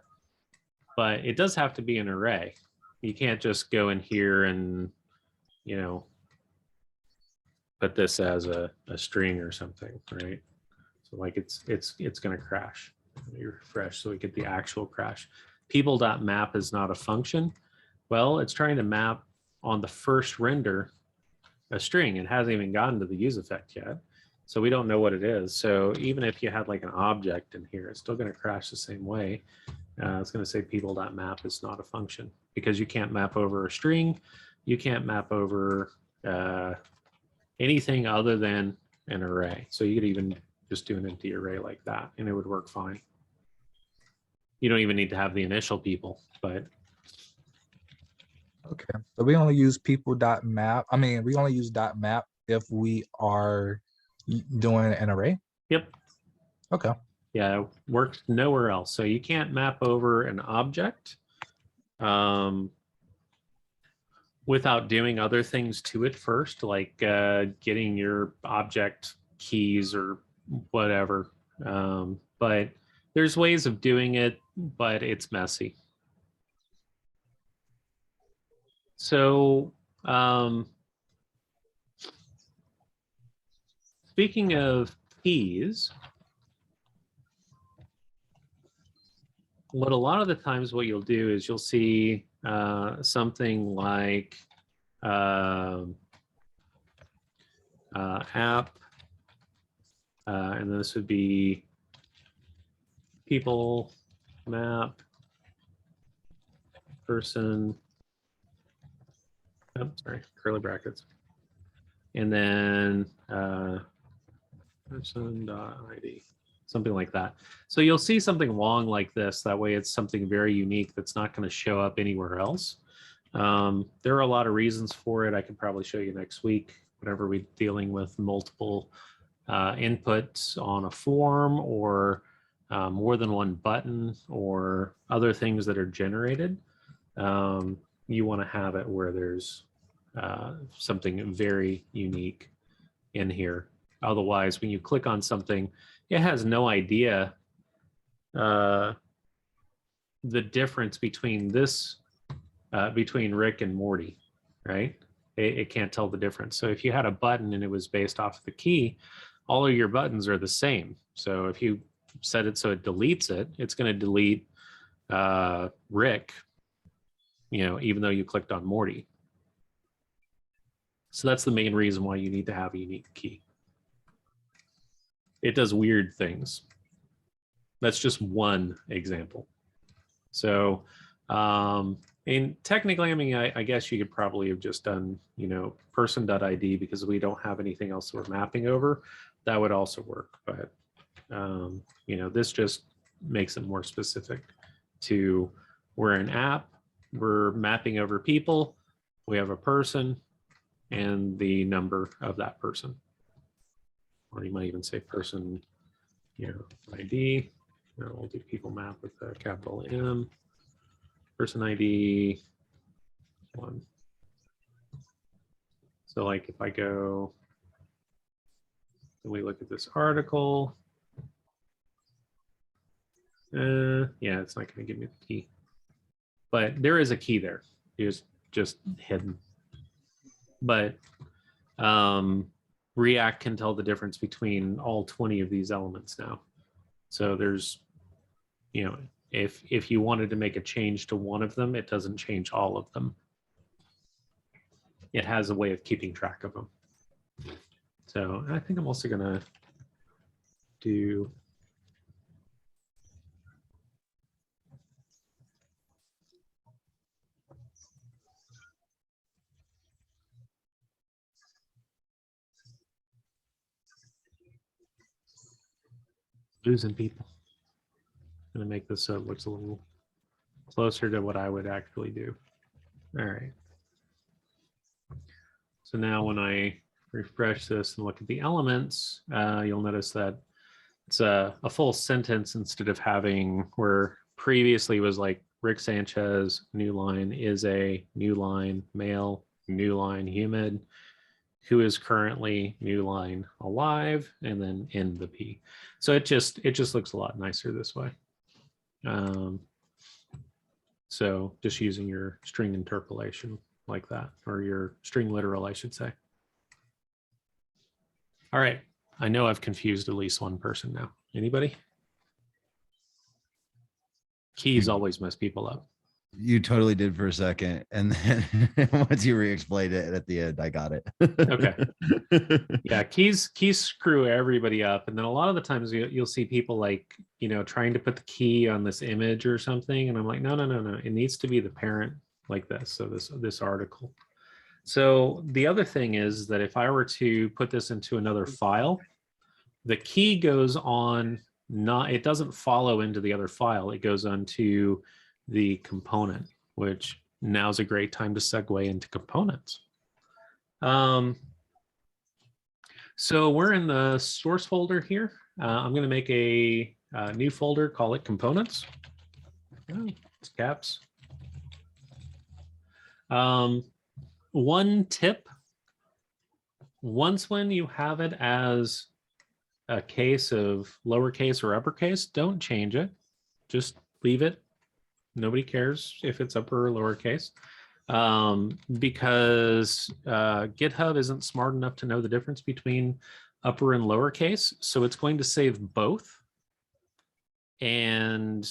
but it does have to be an array. You can't just go in here and, put this as a string or something, right? So like it's going to crash. Let me refresh so we get the actual crash. People.map is not a function. Well, it's trying to map on the first render a string. It hasn't even gotten to the use effect yet. So we don't know what it is. So even if you had like an object in here, it's still going to crash the same way. It's going to say people.map is not a function because you can't map over a string. You can't map over anything other than an array. So you could even just do an empty array like that and it would work fine. You don't even need to have the initial people, but
Okay. So we only use people.map. I mean, we only use .map if we are doing an array.
yep.
Okay.
Yeah, it works nowhere else. So you can't map over an object without doing other things to it first, like getting your object keys or whatever. But there's ways of doing it, but it's messy. So speaking of keys, what a lot of the times what you'll do is you'll see something like app, and this would be people map person, oh, sorry, curly brackets, and then person.id, something like that. So you'll see something long like this. That way it's something very unique that's not going to show up anywhere else. There are a lot of reasons for it. I could probably show you next week, whenever we're dealing with multiple inputs on a form or more than one button or other things that are generated. You want to have it where there's something very unique in here. Otherwise, when you click on something, it has no idea the difference between this, between Rick and Morty, right? It can't tell the difference. So if you had a button and it was based off of the key, all of your buttons are the same. So if you set it so it deletes it, it's going to delete Rick, you know, even though you clicked on Morty. So that's the main reason why you need to have a unique key. It does weird things. That's just one example. So, and technically, I mean, I guess you could probably have just done, you know, person.id because we don't have anything else we're mapping over. That would also work, but, you know, this just makes it more specific to we're an app, we're mapping over people, we have a person and the number of that person. Or you might even say person, you know, ID. We'll do people map with a capital M. Person ID 1. So like if I go, and we look at this article, yeah, it's not going to give me the key, but there is a key there. It's just hidden. But React can tell the difference between all 20 of these elements now. So there's, you know, if you wanted to make a change to one of them, it doesn't change all of them. It has a way of keeping track of them. So I think I'm also going to do losing people. I'm going to make this so it looks a little closer to what I would actually do. All right. So now when I refresh this and look at the elements, you'll notice that it's a full sentence instead of having where previously was like Rick Sanchez, new line, is a new line, male, new line, humid, who is currently new line alive, and then in the P. So it just looks a lot nicer this way. So just using your string interpolation like that, or your string literal, I should say. All right, I know I've confused at least one person now. Anybody? Keys always mess people up.
You totally did for a second, and then once you re-explained it at the end, I got it.
Okay. Yeah, keys screw everybody up, and then a lot of the times you'll see people like, trying to put the key on this image or something, and I'm like, no, it needs to be the parent like this. So this article. So the other thing is that if I were to put this into another file, the key goes on, it doesn't follow into the other file. It goes onto the component, which now's a great time to segue into components. So we're in the source folder here. I'm going to make a new folder, call it components. Oh, it's caps. One tip, when you have it as a case of lowercase or uppercase, don't change it. Just leave it. Nobody cares if it's upper or lowercase, because GitHub isn't smart enough to know the difference between upper and lowercase. So it's going to save both. And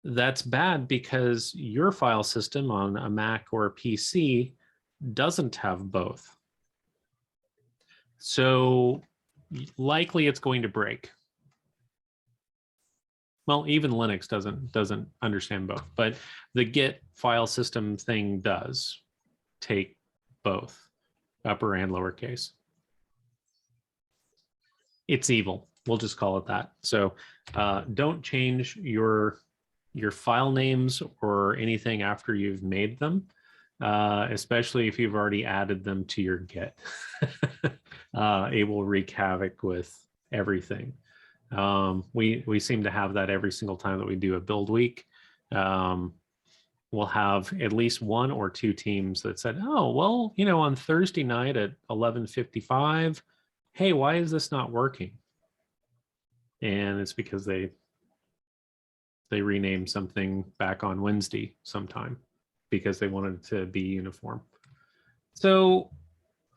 that's bad because your file system on a Mac or a PC doesn't have both. So likely it's going to break. Well, even Linux doesn't understand both, but the Git file system thing does take both upper and lowercase. It's evil. We'll just call it that. So don't change your file names or anything after you've made them, especially if you've already added them to your Git. It will wreak havoc with everything. We seem to have that every single time that we do a build week. We'll have at least one or two teams that said, oh, well, on Thursday night at 11:55, hey, why is this not working? And it's because they renamed something back on Wednesday sometime because they wanted it to be uniform. So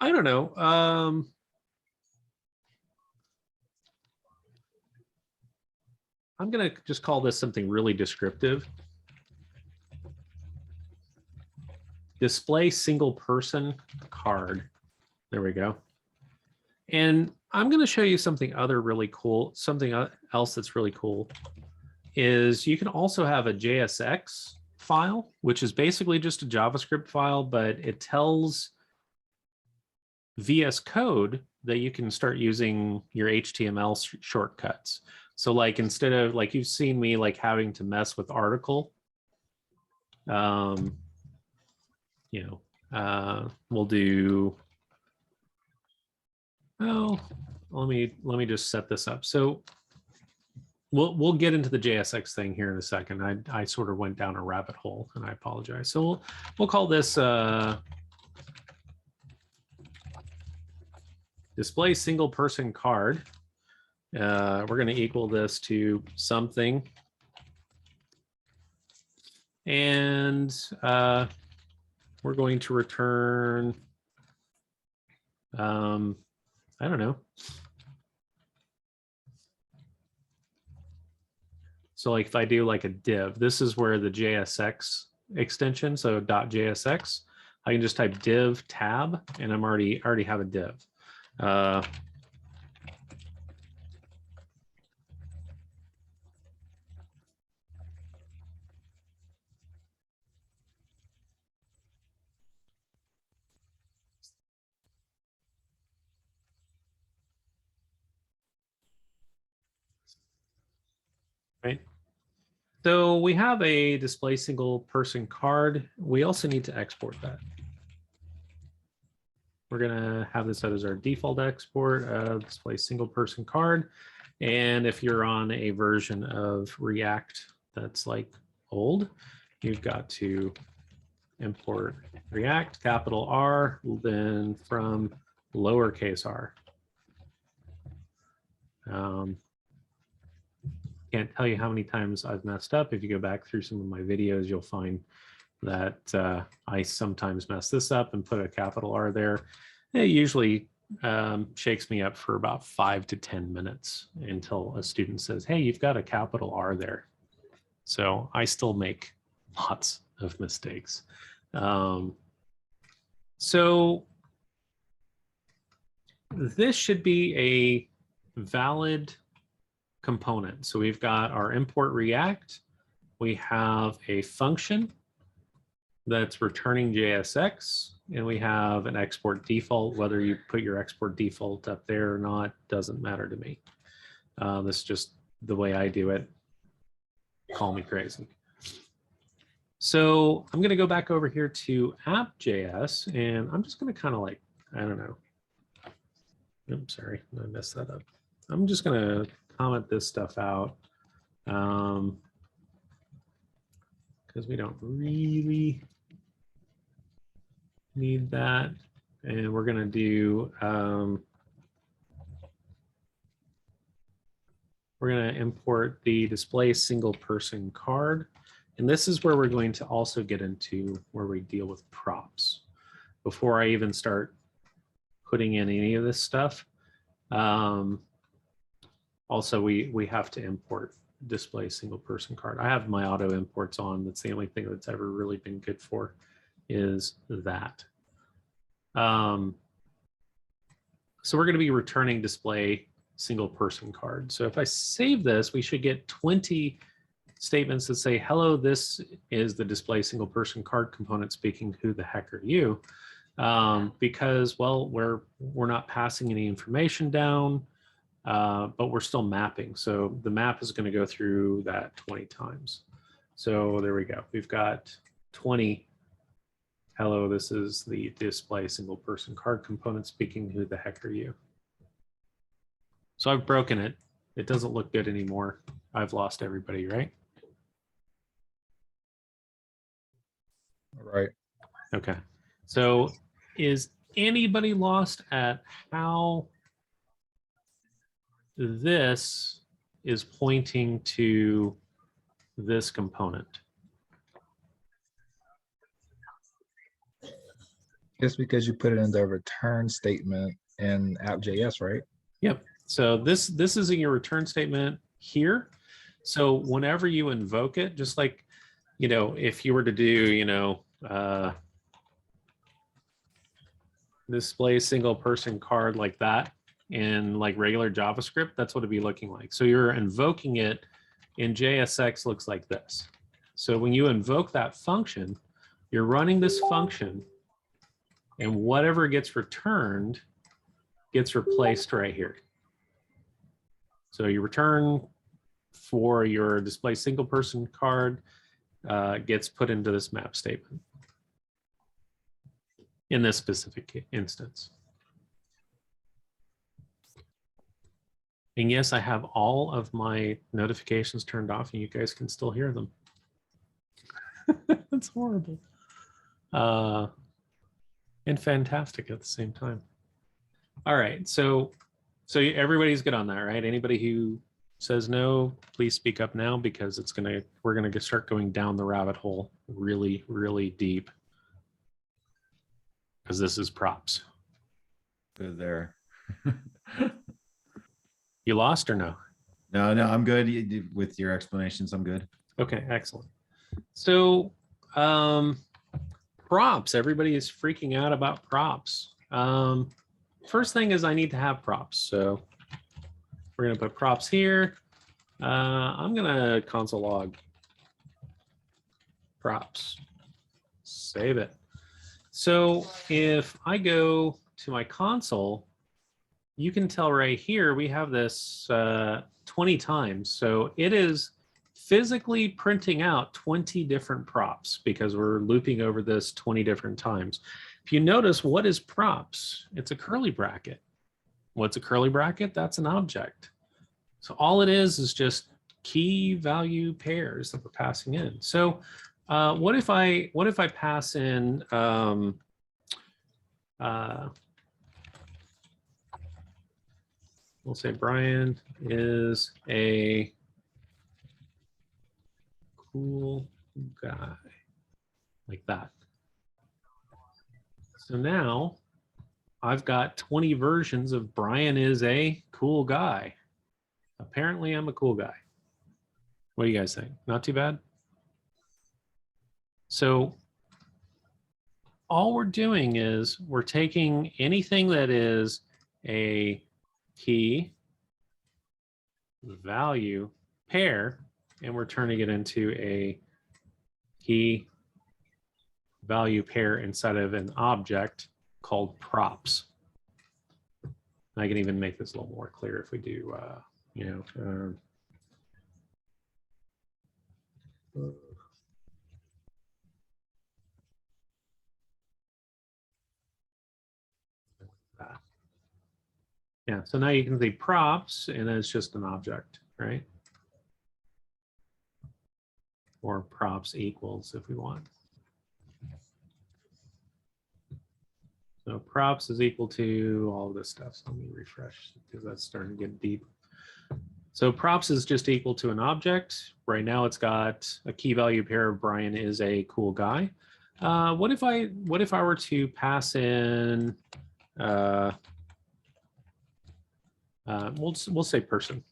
I don't know. I'm going to just call this something really descriptive. Display single person card. There we go. And I'm going to show you something really cool. Something else that's really cool is you can also have a JSX file, which is basically just a JavaScript file, but it tells VS Code that you can start using your HTML shortcuts. So like instead of like you've seen me like having to mess with article, we'll do. Oh, let me just set this up. So we'll get into the JSX thing here in a second. I sort of went down a rabbit hole and I apologize. So we'll call this display single person card. We're going to equal this to something. And we're going to return, I don't know. So like if I do like a div, this is where the JSX extension, so .jsx, I can just type div tab and I'm already have a div. Right. So we have a display single person card. We also need to export that. We're going to have this as our default export of display single person card. And if you're on a version of React that's like old, you've got to import React, capital R, then from lowercase r. Can't tell you how many times I've messed up. If you go back through some of my videos, you'll find that I sometimes mess this up and put a capital R there. It usually shakes me up for about 5 to 10 minutes until a student says, hey, you've got a capital R there. So I still make lots of mistakes. So this should be a valid component. So we've got our import React. We have a function that's returning JSX, and we have an export default. Whether you put your export default up there or not doesn't matter to me. This is just the way I do it. Call me crazy. So I'm going to go back over here to app.js, and I'm just going to kind of like, I don't know. Oops, sorry, I messed that up. I'm just going to comment this stuff out because we don't really need that. And we're going to do, we're going to import the display single person card. And this is where we're going to also get into where we deal with props. Before I even start putting in any of this stuff, also we have to import display single person card. I have my auto imports on. That's the only thing that's ever really been good for is that. So we're going to be returning display single person card. So if I save this, we should get 20 statements that say, hello, this is the display single person card component speaking, who the heck are you? Because, well, we're not passing any information down, but we're still mapping. So the map is going to go through that 20 times. So there we go. We've got 20. Hello, this is the display single person card component speaking, who the heck are you? So I've broken it. It doesn't look good anymore. I've lost everybody, right?
All right.
Okay. So is anybody lost at how this is pointing to this component?
It's because you put it in the return statement in app.js, right?
Yep. So this is in your return statement here. So whenever you invoke it, just like, you know, if you were to do, you know, display single person card like that in like regular JavaScript, that's what it'd be looking like. So you're invoking it in JSX looks like this. So when you invoke that function, you're running this function and whatever gets returned gets replaced right here. So your return for your display single person card gets put into this map statement in this specific instance. And yes, I have all of my notifications turned off and you guys can still hear them. That's horrible. And fantastic at the same time. All right, so everybody's good on that, right? Anybody who says no, please speak up now because we're gonna start going down the rabbit hole really, really deep. Because this is props.
Good there.
You lost or no?
No, I'm good with your explanations. I'm good.
Okay, excellent. So props, everybody is freaking out about props. First thing is I need to have props. So we're gonna put props here. I'm gonna console log props, save it. So if I go to my console, you can tell right here, we have this 20 times. So it is physically printing out 20 different props because we're looping over this 20 different times. If you notice, what is props? It's a curly bracket. What's a curly bracket? That's an object. So all it is just key value pairs that we're passing in. So what if I pass in we'll say Brian is a cool guy, like that. So now I've got 20 versions of Brian is a cool guy. Apparently I'm a cool guy. What do you guys think? Not too bad? So all we're doing is we're taking anything that is a key value pair, and we're turning it into a key value pair inside of an object called props. I can even make this a little more clear if we do, yeah, so now you can see props, and then it's just an object, right? Or props equals if we want. So props is equal to all of this stuff. So let me refresh because that's starting to get deep. So props is just equal to an object. Right now it's got a key value pair of Brian is a cool guy. What if I were to pass in we'll say person,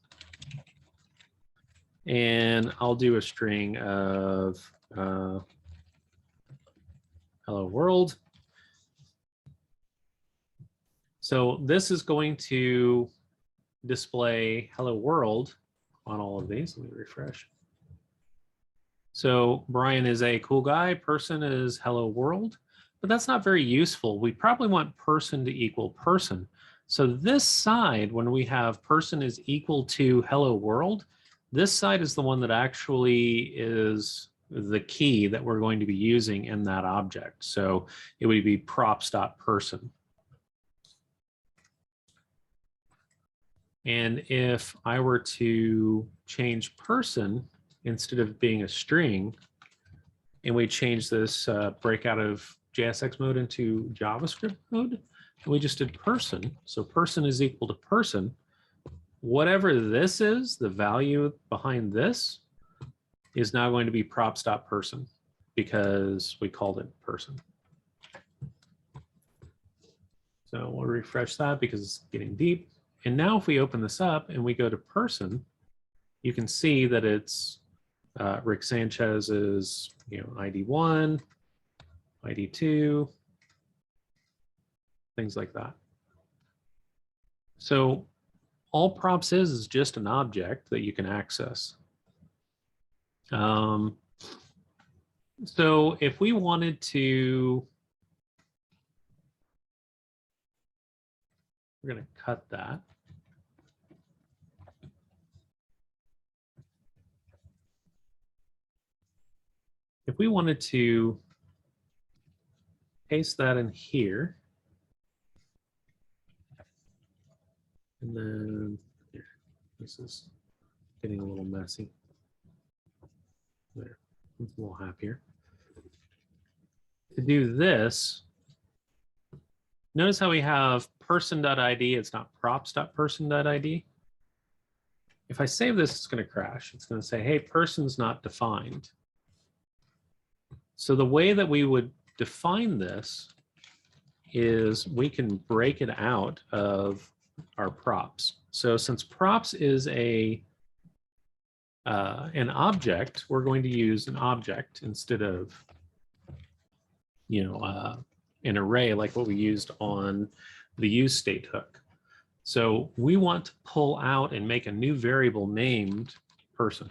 and I'll do a string of hello world. So this is going to display hello world on all of these. Let me refresh. So Brian is a cool guy, person is hello world, but that's not very useful. We probably want person to equal person. So this side, when we have person is equal to hello world, this side is the one that actually is the key that we're going to be using in that object. So it would be props.person. And if I were to change person instead of being a string, and we change this breakout of JSX mode into JavaScript mode, and we just did person, so person is equal to person, whatever this is, the value behind this is now going to be props.person because we called it person. So we'll refresh that because it's getting deep. And now if we open this up and we go to person, you can see that it's Rick Sanchez's, ID 1, ID 2, things like that. So all props is just an object that you can access. So if we wanted to, we're going to cut that. If we wanted to paste that in here, and then here, this is getting a little messy. There, it's a little happier. To do this, notice how we have person.id, it's not props.person.id. If I save this, it's going to crash. It's going to say, hey, person's not defined. So the way that we would define this is we can break it out of our props. So since props is an object, we're going to use an object instead of an array like what we used on the use state hook. So we want to pull out and make a new variable named person.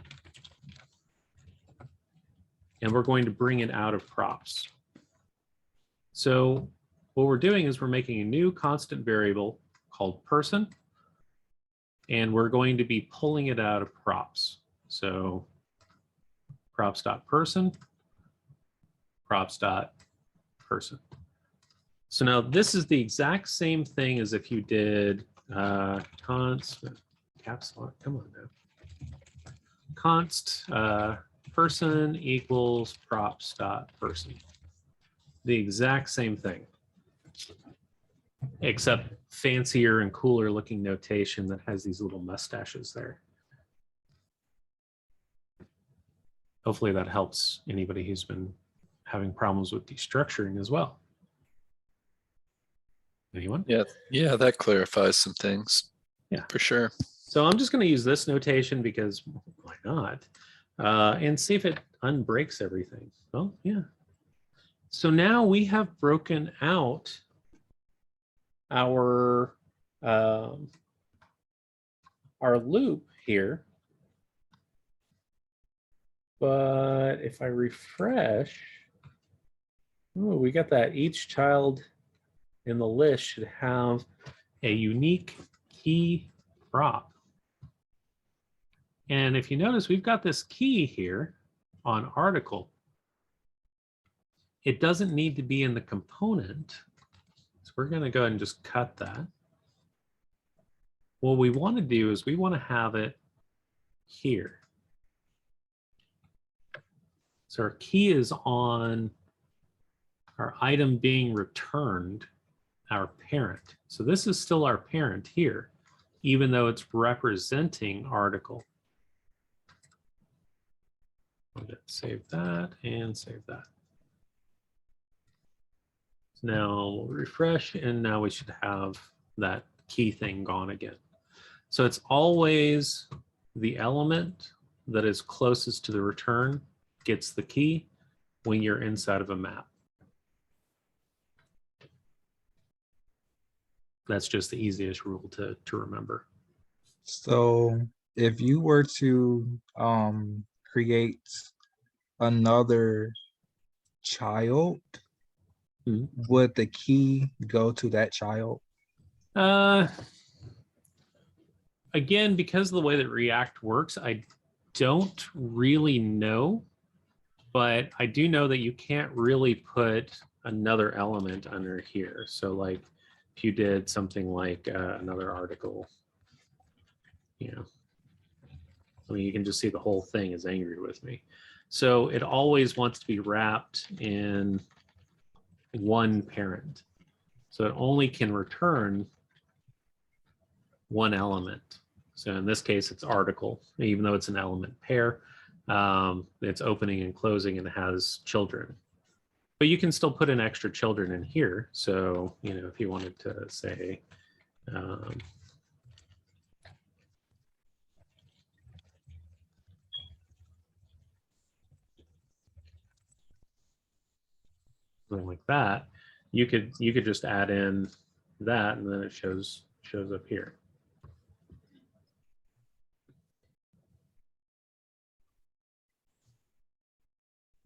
And we're going to bring it out of props. So what we're doing is we're making a new constant variable called person, and we're going to be pulling it out of props. So props.person, props.person. So now this is the exact same thing as if you did const, caps lock, come on now. Const person equals props.person. The exact same thing, except fancier and cooler looking notation that has these little mustaches there. Hopefully that helps anybody who's been having problems with destructuring as well. Anyone?
Yeah, that clarifies some things.
Yeah,
for sure.
So I'm just going to use this notation because why not? And see if it unbreaks everything. Well, yeah, So now we have broken out our loop here. But if I refresh, oh, we got that each child in the list should have a unique key prop. And if you notice, we've got this key here on article. It doesn't need to be in the component. So we're going to go ahead and just cut that. What we want to do is we want to have it here. So our key is on our item being returned, our parent. So this is still our parent here, even though it's representing article. I'll just save that and save that. So now we'll refresh, and now we should have that key thing gone again. So it's always the element that is closest to the return gets the key when you're inside of a map. That's just the easiest rule to remember.
So if you were to create another child, would the key go to that child?
Again, because of the way that React works, I don't really know, but I do know that you can't really put another element under here. So like if you did something like another article, you know, I mean, you can just see the whole thing is angry with me. So it always wants to be wrapped in one parent. So it only can return one element. So in this case, it's article, even though it's an element pair. It's opening and closing and has children. But you can still put in extra children in here. So, you know, if you wanted to say, something like that, you could just add in that, and then it shows up here.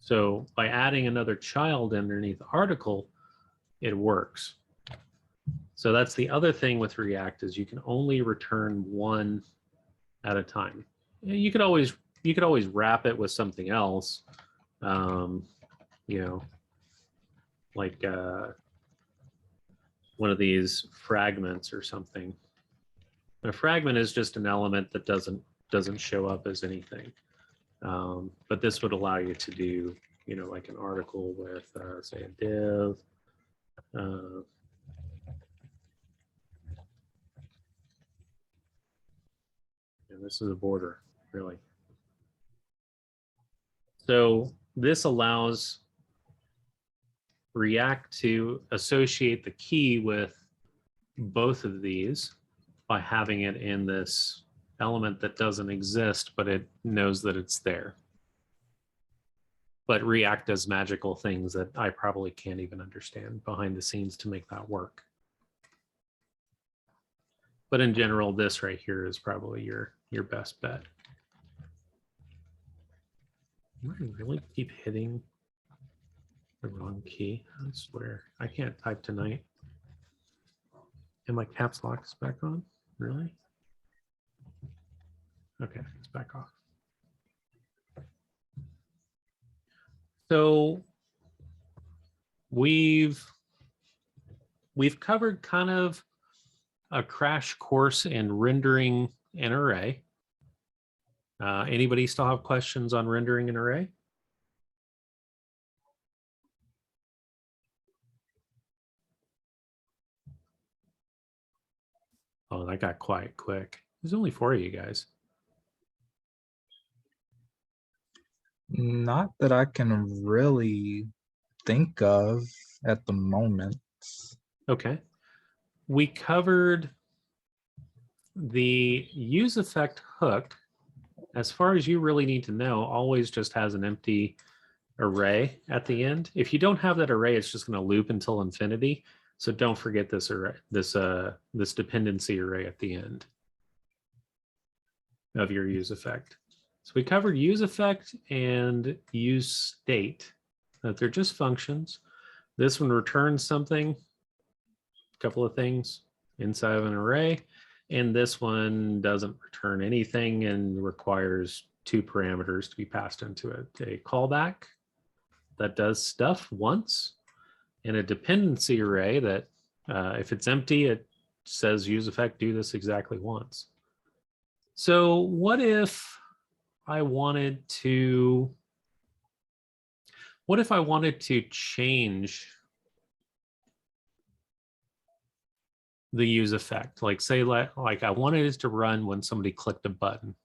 So by adding another child underneath the article, it works. So that's the other thing with React is you can only return one at a time. You could always wrap it with something else, you know, like one of these fragments or something. A fragment is just an element that doesn't show up as anything. But this would allow you to do, you know, like an article with, say, a div. And this is a border, really. So this allows React to associate the key with both of these by having it in this element that doesn't exist, but it knows that it's there. But React does magical things that I probably can't even understand behind the scenes to make that work. But in general, this right here is probably your best bet. I really keep hitting the wrong key. I swear, I can't type tonight. And my caps lock is back on, really? Okay, it's back off. So we've covered kind of a crash course in rendering an array. Anybody still have questions on rendering an array? Oh, that got quiet quick. There's only 4 of you guys.
Not that I can really think of at the moment.
Okay. We covered the use effect hook. As far as you really need to know, always just has an empty array at the end. If you don't have that array, it's just going to loop until infinity. So don't forget this array, this dependency array at the end of your use effect. So we covered use effect and use state, that they're just functions. This one returns something, a couple of things inside of an array. And this one doesn't return anything and requires 2 parameters to be passed into it. A callback that does stuff once, and a dependency array that if it's empty, it says use effect do this exactly once. So what if I wanted to, change the use effect? Like say like I wanted it to run when somebody clicked a button,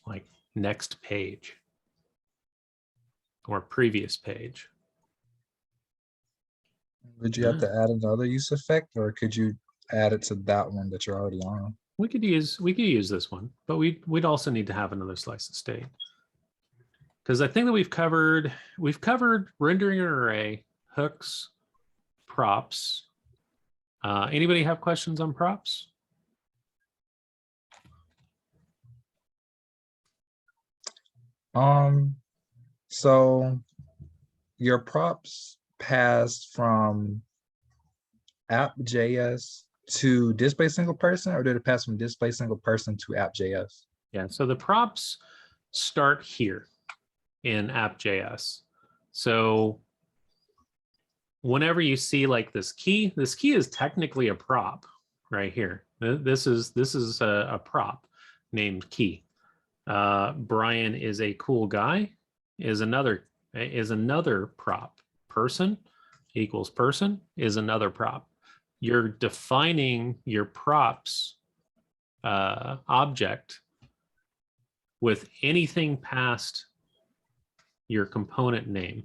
like next page or previous page.
Would you have to add another use effect, or could you add it to that one that you're already on?
We could use this one, but we'd also need to have another slice of state. Because I think that we've covered rendering an array, hooks, props. Anybody have questions on props?
So your props passed from app.js to display single person, or did it pass from display single person to app.js?
Yeah, so the props start here in app.js. So whenever you see like this key is technically a prop right here. This is a prop named key. Brian is a cool guy is another prop. Person equals person is another prop. You're defining your props object with anything past your component name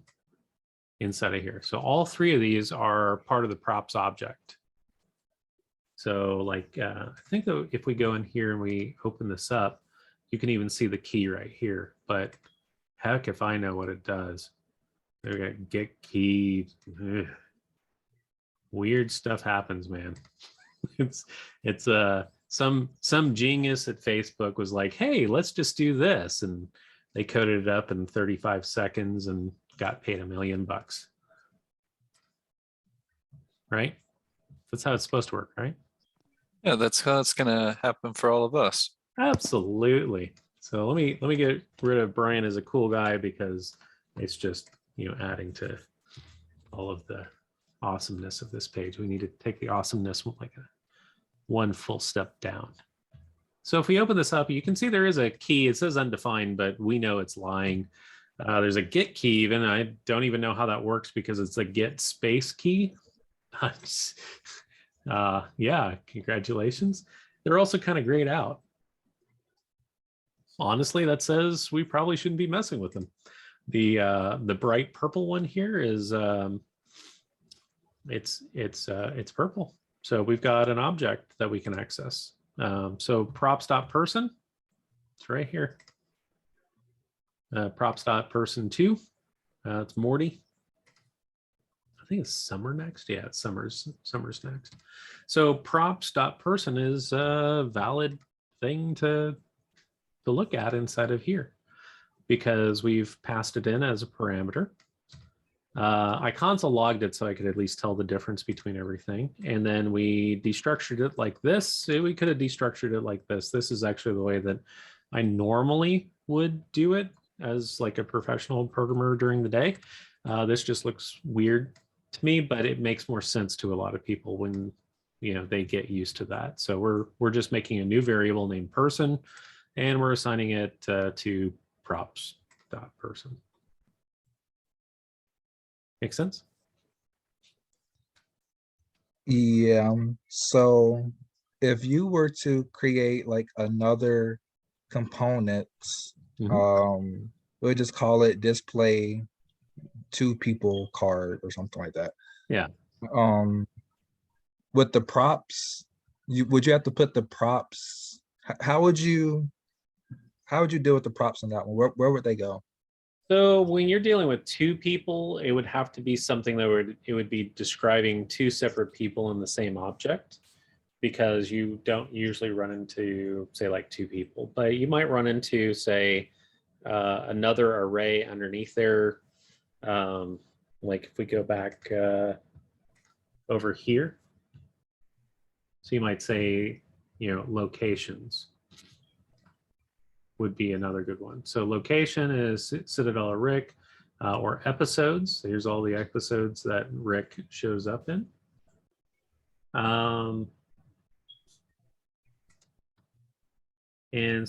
inside of here. So all 3 of these are part of the props object. So like, I think that if we go in here and we open this up, you can even see the key right here, but heck if I know what it does. We got get key. Ugh. Weird stuff happens, man. it's some genius at Facebook was like, hey, let's just do this, and they coded it up in 35 seconds and got paid $1 million. Right? That's how it's supposed to work, right?
Yeah, that's how it's gonna happen for all of us.
Absolutely. So let me get rid of Brian as a cool guy, because it's just, adding to all of the awesomeness of this page. We need to take the awesomeness like one full step down. So if we open this up, you can see there is a key. It says undefined, but we know it's lying. There's a get key even. I don't even know how that works because it's a get space key. Yeah, congratulations. They're also kind of grayed out. Honestly, that says we probably shouldn't be messing with them. The bright purple one here is it's purple. So we've got an object that we can access. So props.person, it's right here. Props.person2, it's Morty. I think it's Summer next. Yeah, it's Summer's next. So props.person is a valid thing to look at inside of here, because we've passed it in as a parameter. I console logged it so I could at least tell the difference between everything. And then we destructured it like this. We could have destructured it like this. This is actually the way that I normally would do it as like a professional programmer during the day. This just looks weird to me, but it makes more sense to a lot of people when they get used to that. So we're just making a new variable named person, and we're assigning it to props.person. Make sense?
Yeah. So if you were to create like another component, we'll just call it display 2 people card or something like that.
Yeah.
With the props, would you have to put the props? How would you deal with the props on that one? Where would they go?
So when you're dealing with two people, it would have to be something that would be describing two separate people in the same object, because you don't usually run into, say, like two people, but you might run into, say, another array underneath there. Like if we go back over here, so you might say, locations would be another good one. So location is Citadel or Rick, or episodes. Here's all the episodes that Rick shows up in. And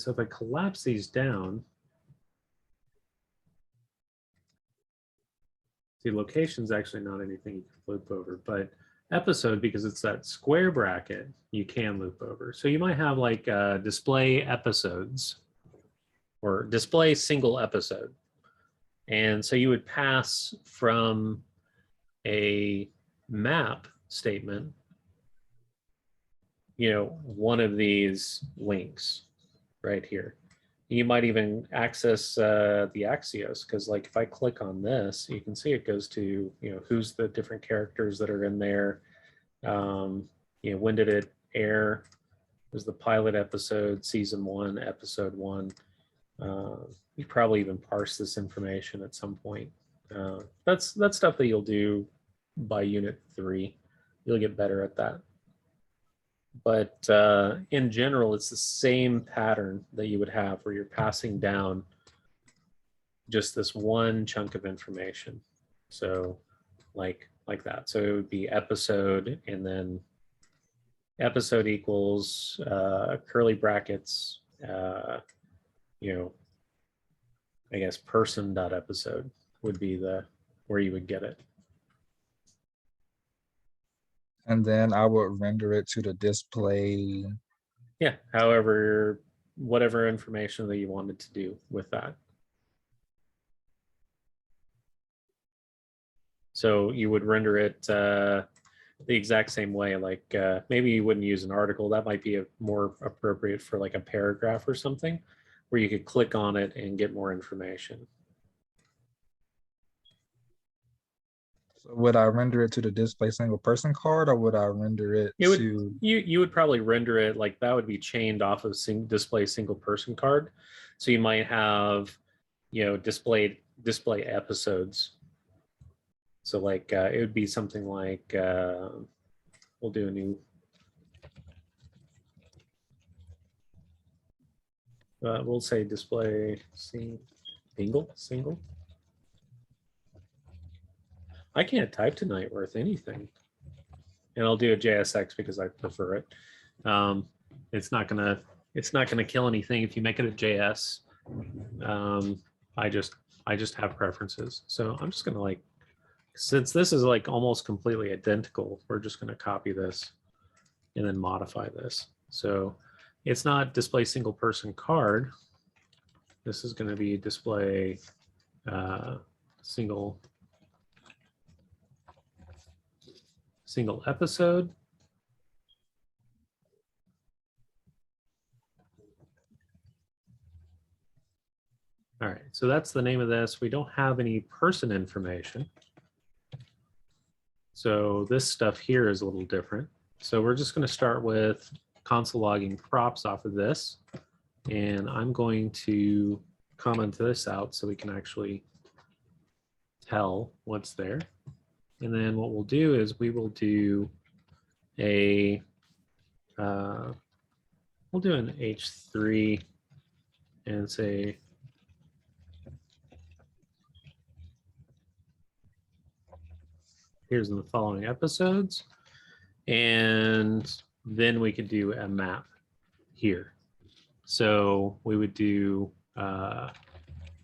so if I collapse these down, see, location is actually not anything you can loop over, but episode, because it's that square bracket, you can loop over. So you might have like display episodes or display single episode. And so you would pass from a map statement, one of these links right here. You might even access the Axios, because like if I click on this, you can see it goes to, who's the different characters that are in there. When did it air? It was the pilot episode, season 1, episode 1. You probably even parse this information at some point. That's stuff that you'll do by unit 3. You'll get better at that. But in general, it's the same pattern that you would have where you're passing down just this one chunk of information. So like that. So it would be episode, and then episode equals curly brackets, I guess person.episode would be where you would get it.
And then I would render it to the display.
Yeah, however, whatever information that you wanted to do with that. So you would render it the exact same way, like maybe you wouldn't use an article. That might be more appropriate for like a paragraph or something, where you could click on it and get more information.
So would I render it to the display single person card, or would I render it to?
You would probably render it like that would be chained off of display single person card. So you might have, display episodes. So like it would be something like we'll do a new. We'll say display single. I can't type tonight worth anything, and I'll do a JSX because I prefer it. It's not gonna kill anything if you make it a JS. I just have preferences, so I'm just gonna since this is like almost completely identical, we're just gonna copy this and then modify this. So it's not display single person card. This is gonna be display single episode. All right, so that's the name of this. We don't have any person information. So this stuff here is a little different. So we're just going to start with console logging props off of this. And I'm going to comment this out so we can actually tell what's there. And then what we'll do is we will do we'll do an H3 and say here's in the following episodes. And then we could do a map here. So we would do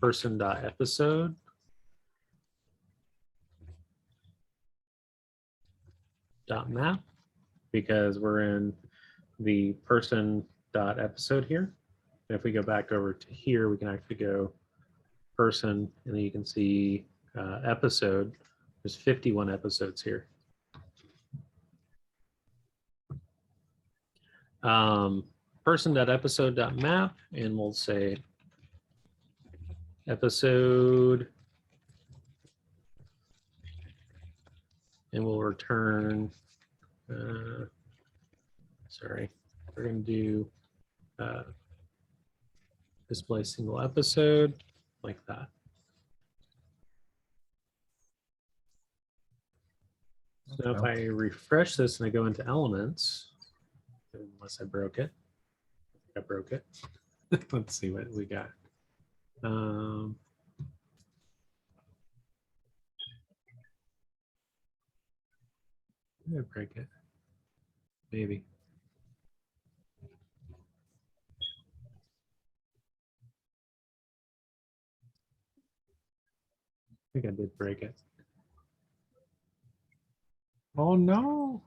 person.episode .map, because we're in the person.episode here. And if we go back over to here, we can actually go person, and then you can see episode. There's 51 episodes here. Person.episode.map, and we'll say episode, and we'll return, sorry, we're going to do display single episode like that. So if I refresh this and I go into elements, unless I broke it, I broke it. Let's see what we got. Did I break it? Maybe. I think I did break it. Oh no.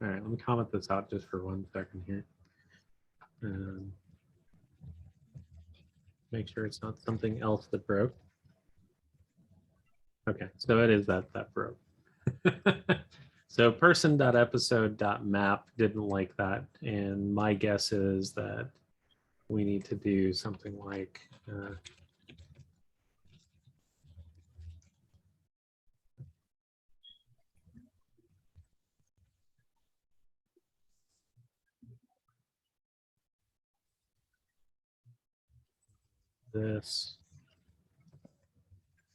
All right, let me comment this out just for 1 second here. Make sure it's not something else that broke. Okay, so it is that broke. So person.episode.map didn't like that. And my guess is that we need to do something like this.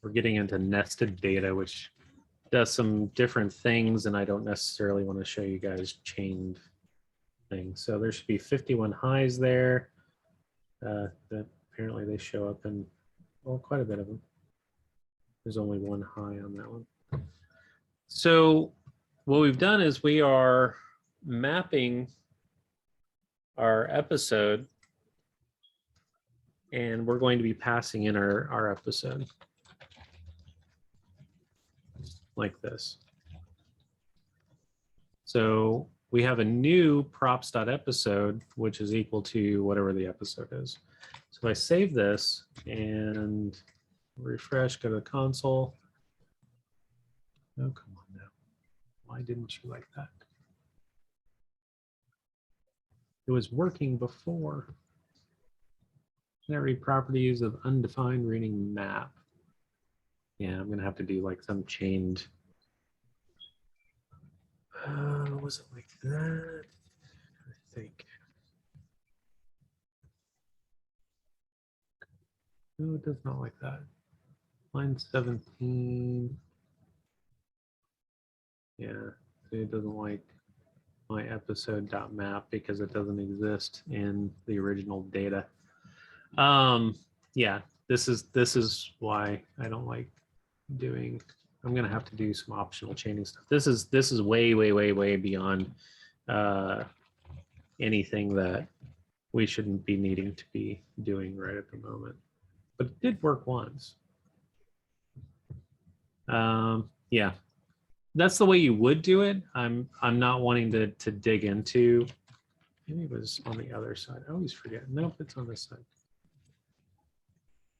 We're getting into nested data, which does some different things, and I don't necessarily want to show you guys chained things. So there should be 51 highs there. That apparently they show up in, well, quite a bit of them. There's only 1 high on that one. So what we've done is we are mapping our episode, and we're going to be passing in our episode like this. So we have a new props.episode, which is equal to whatever the episode is. So if I save this and refresh, go to the console. Oh, come on now. Why didn't you like that? It was working before. Read properties of undefined reading map. Yeah, I'm gonna have to do like some chained. Was it like that? I think. No, it does not like that. Line 17. Yeah, it doesn't like my episode.map because it doesn't exist in the original data. Yeah, this is why I don't like doing. I'm gonna have to do some optional chaining stuff. This is way beyond anything that we shouldn't be needing to be doing right at the moment. But it did work once. Yeah, that's the way you would do it. I'm not wanting to dig into. Maybe it was on the other side. I always forget. Nope, it's on this side.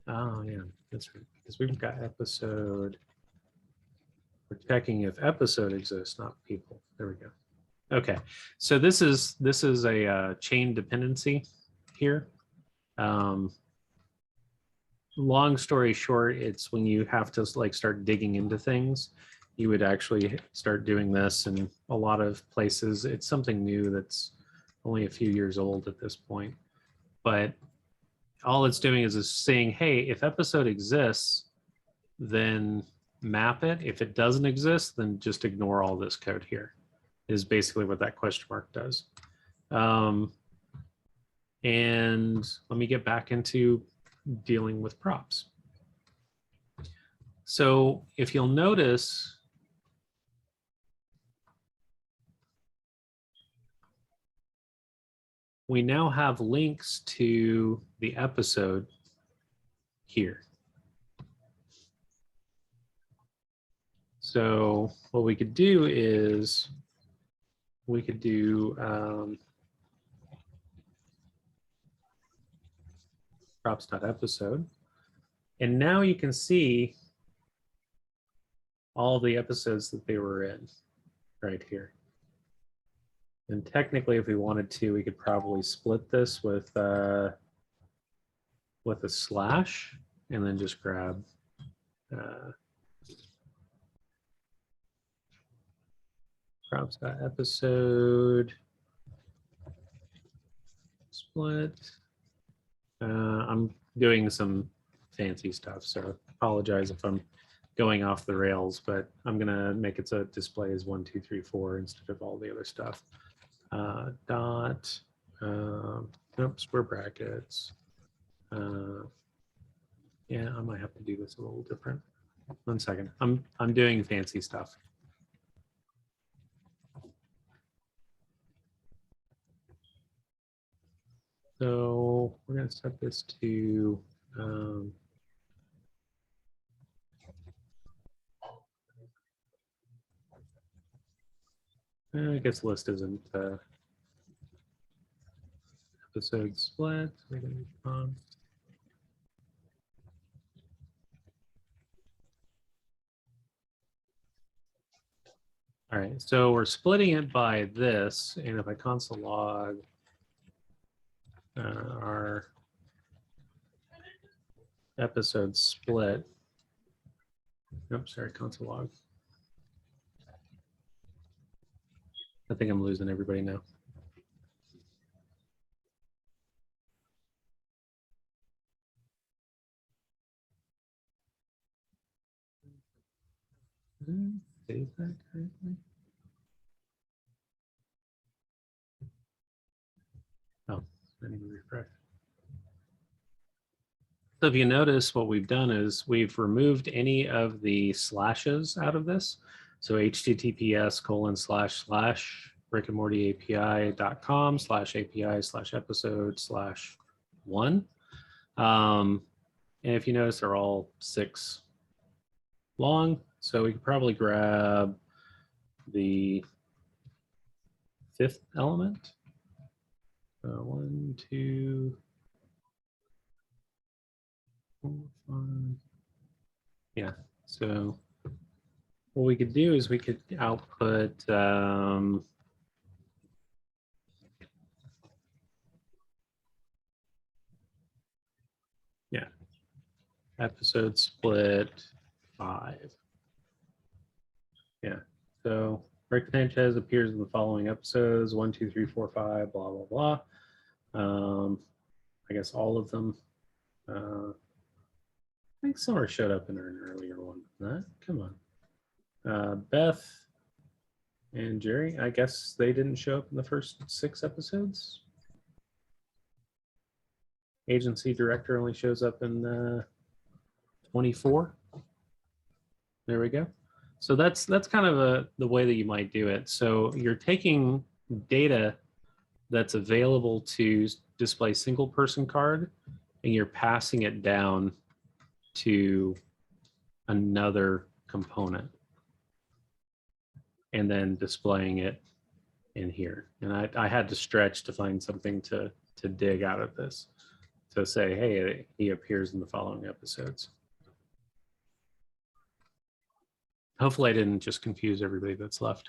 Oh yeah, that's right. Because we've got episode. We're checking if episode exists, not people. There we go. Okay, so this is a chain dependency here. Long story short, it's when you have to like start digging into things, you would actually start doing this. And a lot of places, it's something new that's only a few years old at this point. But all it's doing is saying, hey, if episode exists, then map it. If it doesn't exist, then just ignore all this code here, is basically what that question mark does. And let me get back into dealing with props. So if you'll notice, we now have links to the episode here. So what we could do is we could do props.episode. And now you can see all the episodes that they were in right here. And technically, if we wanted to, we could probably split this with a slash and then just grab episode split. I'm doing some fancy stuff, so apologize if I'm going off the rails, but I'm gonna make it so it displays 1, 2, 3, 4 instead of all the other stuff. Dot, oops, square brackets. Yeah, I might have to do this a little different. 1 second. I'm doing fancy stuff. So we're going to set this to I guess list isn't episode split. We're going to all right, so we're splitting it by this, and if I console log our episode split, oops, sorry, console log. I think I'm losing everybody now. Save that correctly. Oh, I need to refresh. So if you notice, what we've done is we've removed any of the slashes out of this. So https://rickandmortyapi.com/API/episode/1. And if you notice, they're all 6 long. So we could probably grab the 5th element. 1, 2, 4, 5. Yeah. So what we could do is we could output episode split 5. Yeah. So Rick Sanchez appears in the following episodes: 1, 2, 3, 4, 5, blah, blah, blah. I guess all of them. I think Summer showed up in an earlier one. Huh? Come on. Beth and Jerry, I guess they didn't show up in the first 6 episodes. Agency director only shows up in 24. There we go. So that's kind of the way that you might do it. So you're taking data that's available to display single person card, and you're passing it down to another component and then displaying it in here. And I had to stretch to find something to dig out of this to say, hey, he appears in the following episodes. Hopefully I didn't just confuse everybody that's left.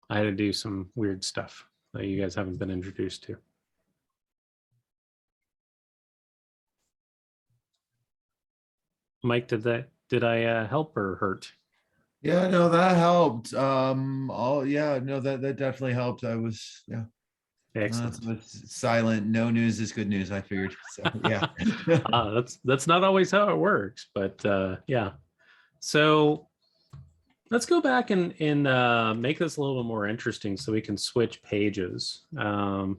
I had to do some weird stuff that you guys haven't been introduced to. Mike, did I help or hurt?
Yeah, no, that helped. That definitely helped. I was, yeah.
Excellent.
Silent. No news is good news, I figured. So yeah.
That's not always how it works, but yeah. So let's go back and make this a little bit more interesting so we can switch pages. I'm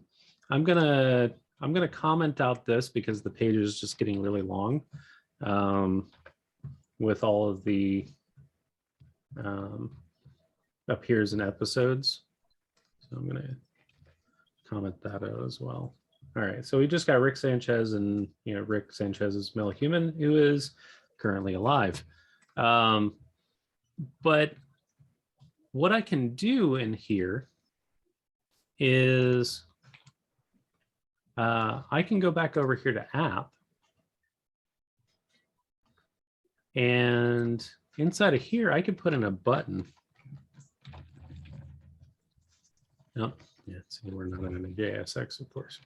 gonna comment out this because the page is just getting really long with all of the appears in episodes. So I'm gonna comment that out as well. All right, so we just got Rick Sanchez, and Rick Sanchez is male human who is currently alive. But what I can do in here is I can go back over here to app, and inside of here I could put in a button. Oh, Yeah, so we're not in a JSX, of course.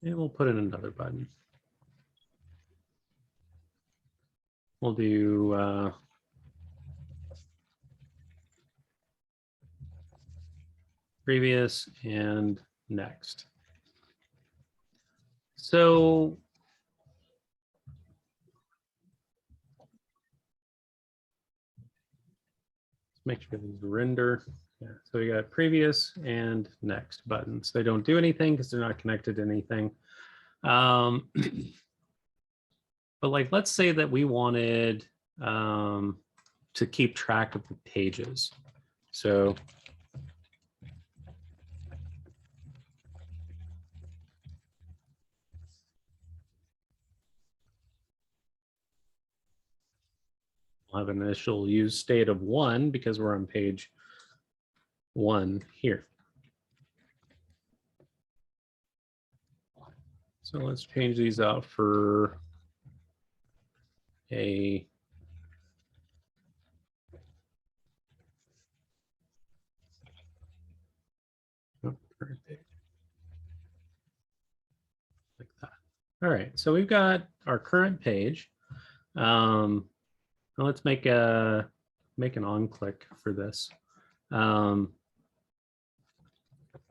And we'll put in another button. We'll do previous and next. So let's make sure these render. Yeah, so we got previous and next buttons. They don't do anything because they're not connected to anything. But like, let's say that we wanted to keep track of the pages. So we'll have an initial use state of 1 because we're on page 1 here. So let's change these out for a current page. Like that. All right, so we've got our current page. Now let's make an on click for this.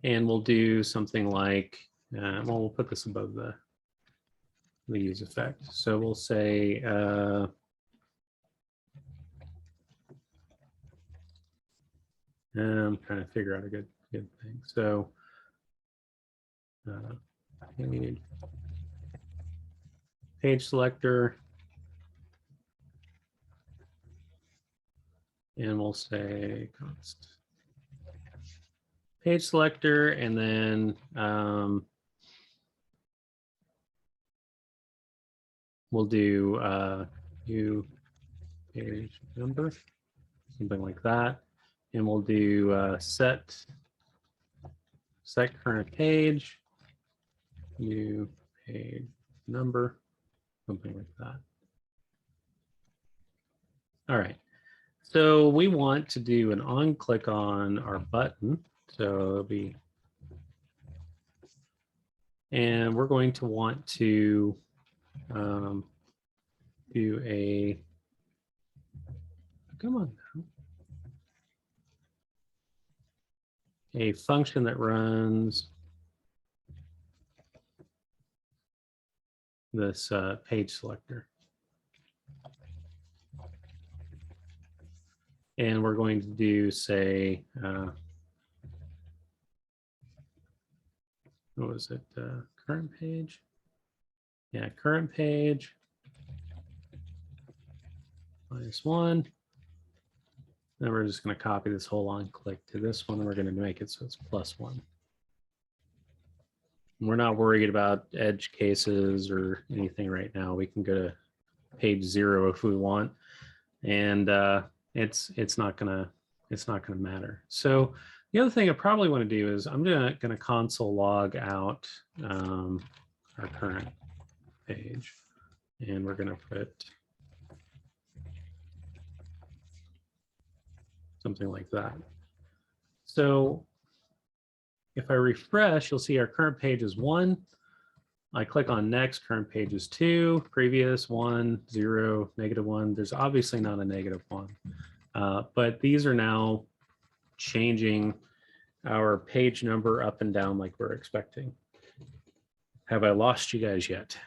And we'll do something like, well, we'll put this above the use effect. So we'll say, I'm trying to figure out a good thing. So page selector, and we'll say const page selector, and then we'll do new page number, something like that, and we'll do set current page, new page number, something like that. All right. So we want to do an on click on our button. So it'll be, and we're going to want to do a, come on now, a function that runs this page selector. And we're going to do, say, what was it? Current page? Yeah, current page -1. Then we're just going to copy this whole on click to this one. We're going to make it so it's +1. We're not worried about edge cases or anything right now. We can go to page 0 if we want, and it's not gonna matter. So the other thing I probably want to do is I'm gonna console log out our current page, and we're gonna put something like that. So if I refresh, you'll see our current page is 1. I click on next, current page is 2, previous 1, 0, -1. There's obviously not a -1, but these are now changing our page number up and down like we're expecting. Have I lost you guys yet?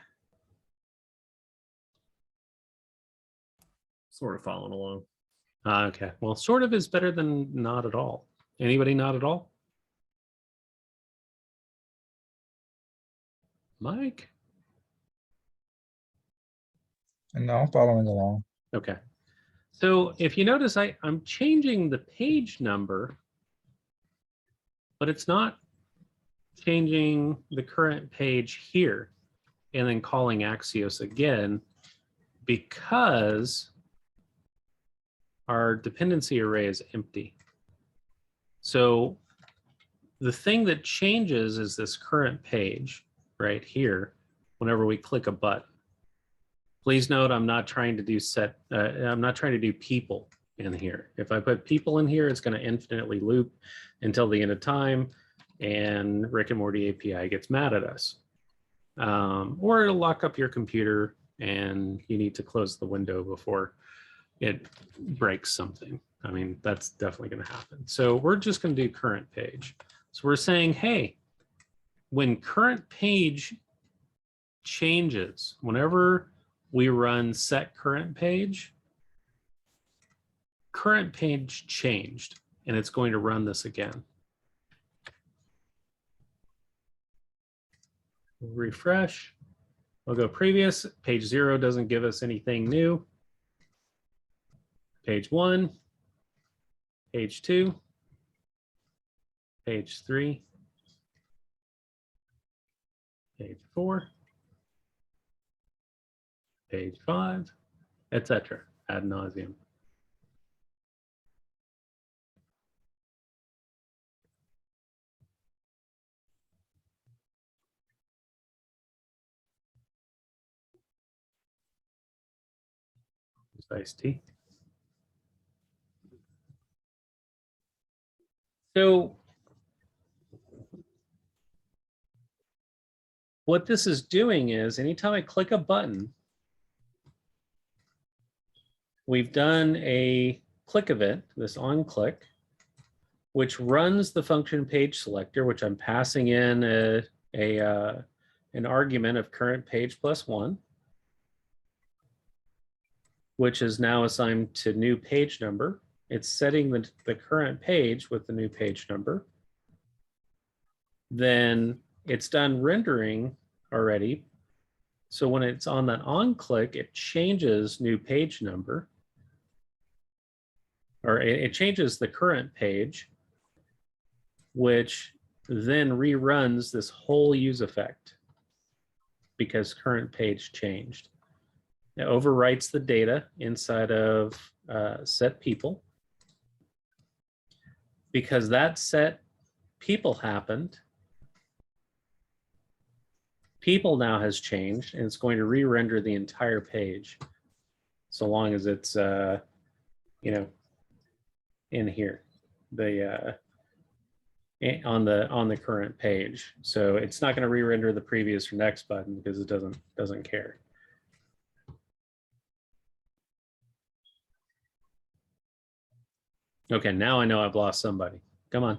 Sort of following along.
Okay, well, sort of is better than not at all. Anybody not at all? Mike?
No, I'm following along.
Okay. So if you notice, I'm changing the page number, but it's not changing the current page here and then calling Axios again because our dependency array is empty. So the thing that changes is this current page right here whenever we click a button. Please note, I'm not trying to do I'm not trying to do people in here. If I put people in here, it's going to infinitely loop until the end of time, and Rick and Morty API gets mad at us. Or it'll lock up your computer and you need to close the window before it breaks something. I mean, that's definitely going to happen. So we're just going to do current page. So we're saying, hey, when current page changes, whenever we run set current page changed, and it's going to run this again. We'll refresh. We'll go previous. Page 0 doesn't give us anything new. Page 1, page 2, page 3, page 4, page 5, etc. ad nauseum. Iced tea. So what this is doing is anytime I click a button, we've done a click event, this on click, which runs the function page selector, which I'm passing in an argument of current page plus 1, which is now assigned to new page number. It's setting the current page with the new page number. Then it's done rendering already. So when it's on that on click, it changes new page number, or it changes the current page, which then reruns this whole use effect because current page changed. It overwrites the data inside of set people. Because that set people happened, people now has changed, and it's going to re-render the entire page, so long as it's you know, in here, the on the current page. So it's not going to re-render the previous or next button because it doesn't care. Okay, now I know I've lost somebody. Come on.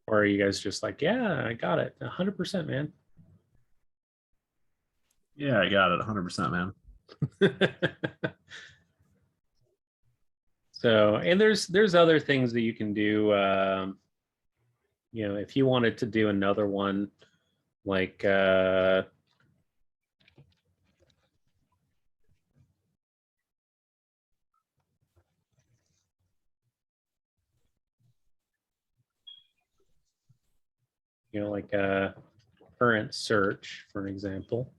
Or are you guys just like, yeah, I got it, 100%, man.
Yeah, I got it, 100%, man.
So, and there's other things that you can do. You know, if you wanted to do another one, like you know, like a current search, for an example.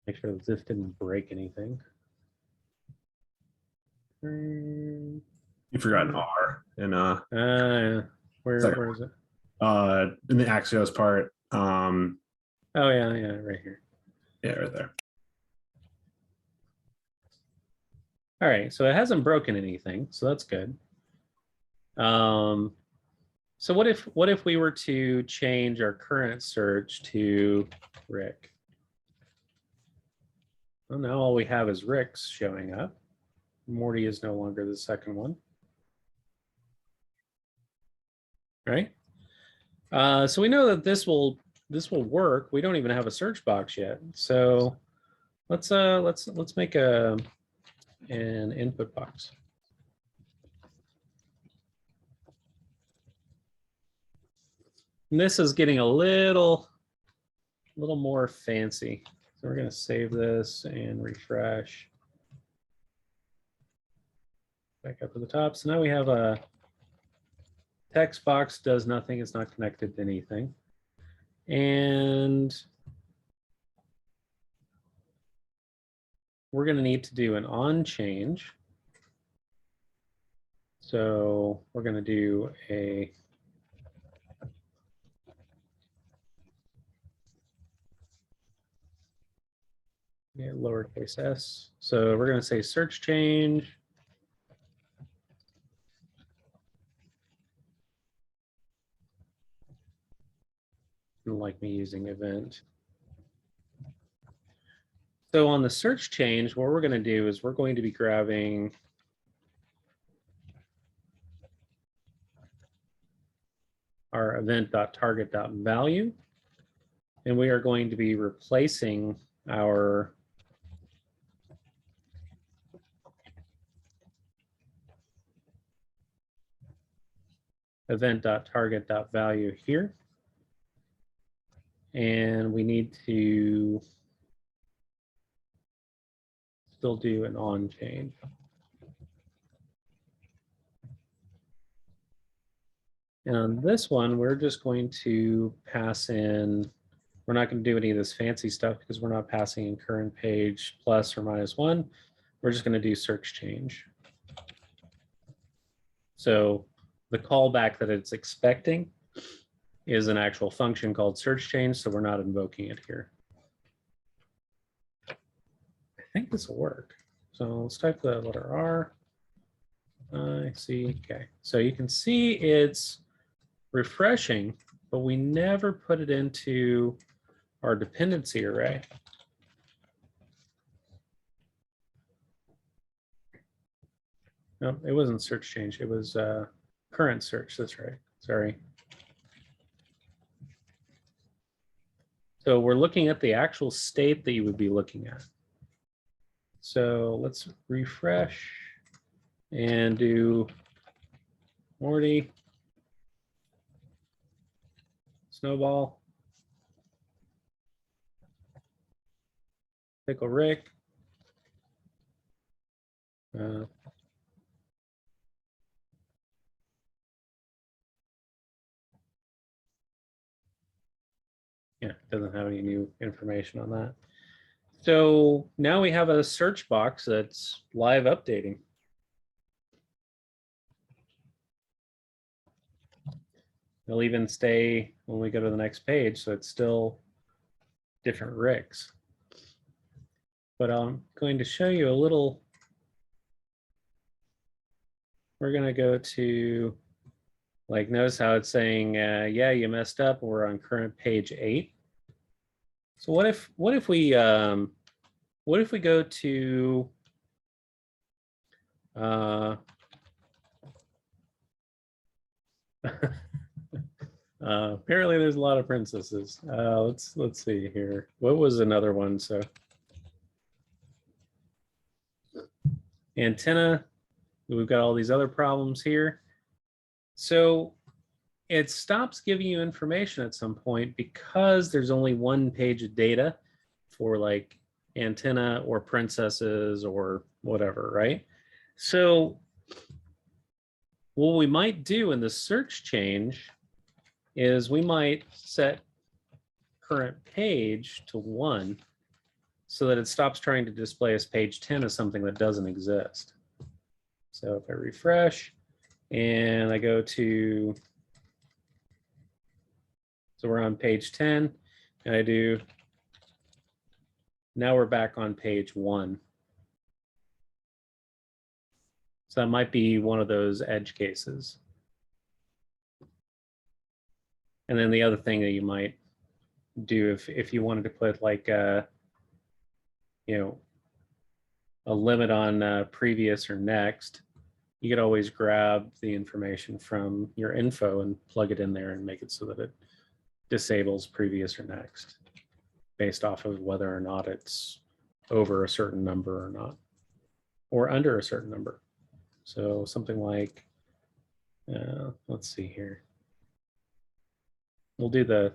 Make sure that this didn't break anything.
You forgot an R in
where is it?
in the Axios part.
Oh yeah, right here.
Yeah, right there.
All right, so it hasn't broken anything, so that's good. So what if we were to change our current search to Rick? Well, now all we have is Rick's showing up. Morty is no longer the second one, right? So we know that this will work. We don't even have a search box yet, so let's make an input box. And this is getting a little more fancy. So we're going to save this and refresh. Back up to the top. So now we have a text box, does nothing. It's not connected to anything. And we're going to need to do an on change. So we're going to do a lowercase s. So we're going to say search change. Don't like me using event. So on the search change, what we're going to do is we're going to be grabbing our event.target.value, and we are going to be replacing our event.target.value here. And we need to still do an on change. And on this one, we're just going to pass in, we're not going to do any of this fancy stuff because we're not passing in current page plus or -1. We're just going to do search change. So the callback that it's expecting is an actual function called search change, so we're not invoking it here. I think this will work. So let's type the letter R. I see. Okay. So you can see it's refreshing, but we never put it into our dependency array. No, it wasn't search change. It was current search. That's right. Sorry. So we're looking at the actual state that you would be looking at. So let's refresh and do Morty, Snowball, Pickle Rick. Yeah, it doesn't have any new information on that. So now we have a search box that's live updating. It'll even stay when we go to the next page, so it's still different Ricks. But I'm going to show you a little. We're going to go to, like, notice how it's saying, yeah, you messed up. We're on current page 8. So what if we go to apparently there's a lot of princesses. Let's see here. What was another one? So antenna, we've got all these other problems here. So it stops giving you information at some point because there's only one page of data for like antenna or princesses or whatever, right? So what we might do in the search change is we might set current page to 1 so that it stops trying to display as page 10 as something that doesn't exist. So if I refresh and I go to, so we're on page 10 and I do, now we're back on page 1. So that might be one of those edge cases. And then the other thing that you might do if you wanted to put like a, you know, a limit on previous or next, you could always grab the information from your info and plug it in there and make it so that it disables previous or next based off of whether or not it's over a certain number or not, or under a certain number. So something like, let's see here. We'll do the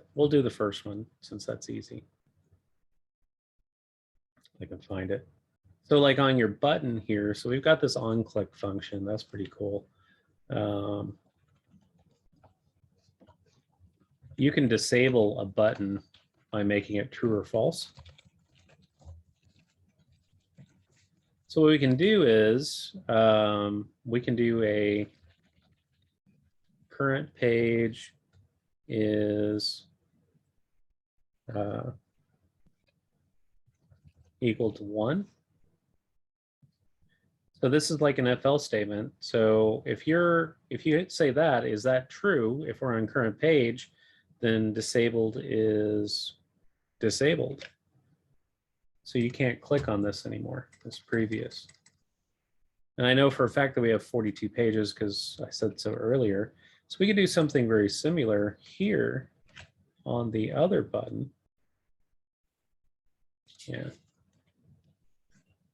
first one since that's easy. I can find it. So like on your button here, so we've got this on click function. That's pretty cool. You can disable a button by making it true or false. So what we can do is we can do a current page is equal to 1. So this is like an FL statement. So if you say that, is that true? If we're on current page, then disabled is disabled. So you can't click on this anymore, this previous. And I know for a fact that we have 42 pages because I said so earlier. So we could do something very similar here on the other button. Yeah.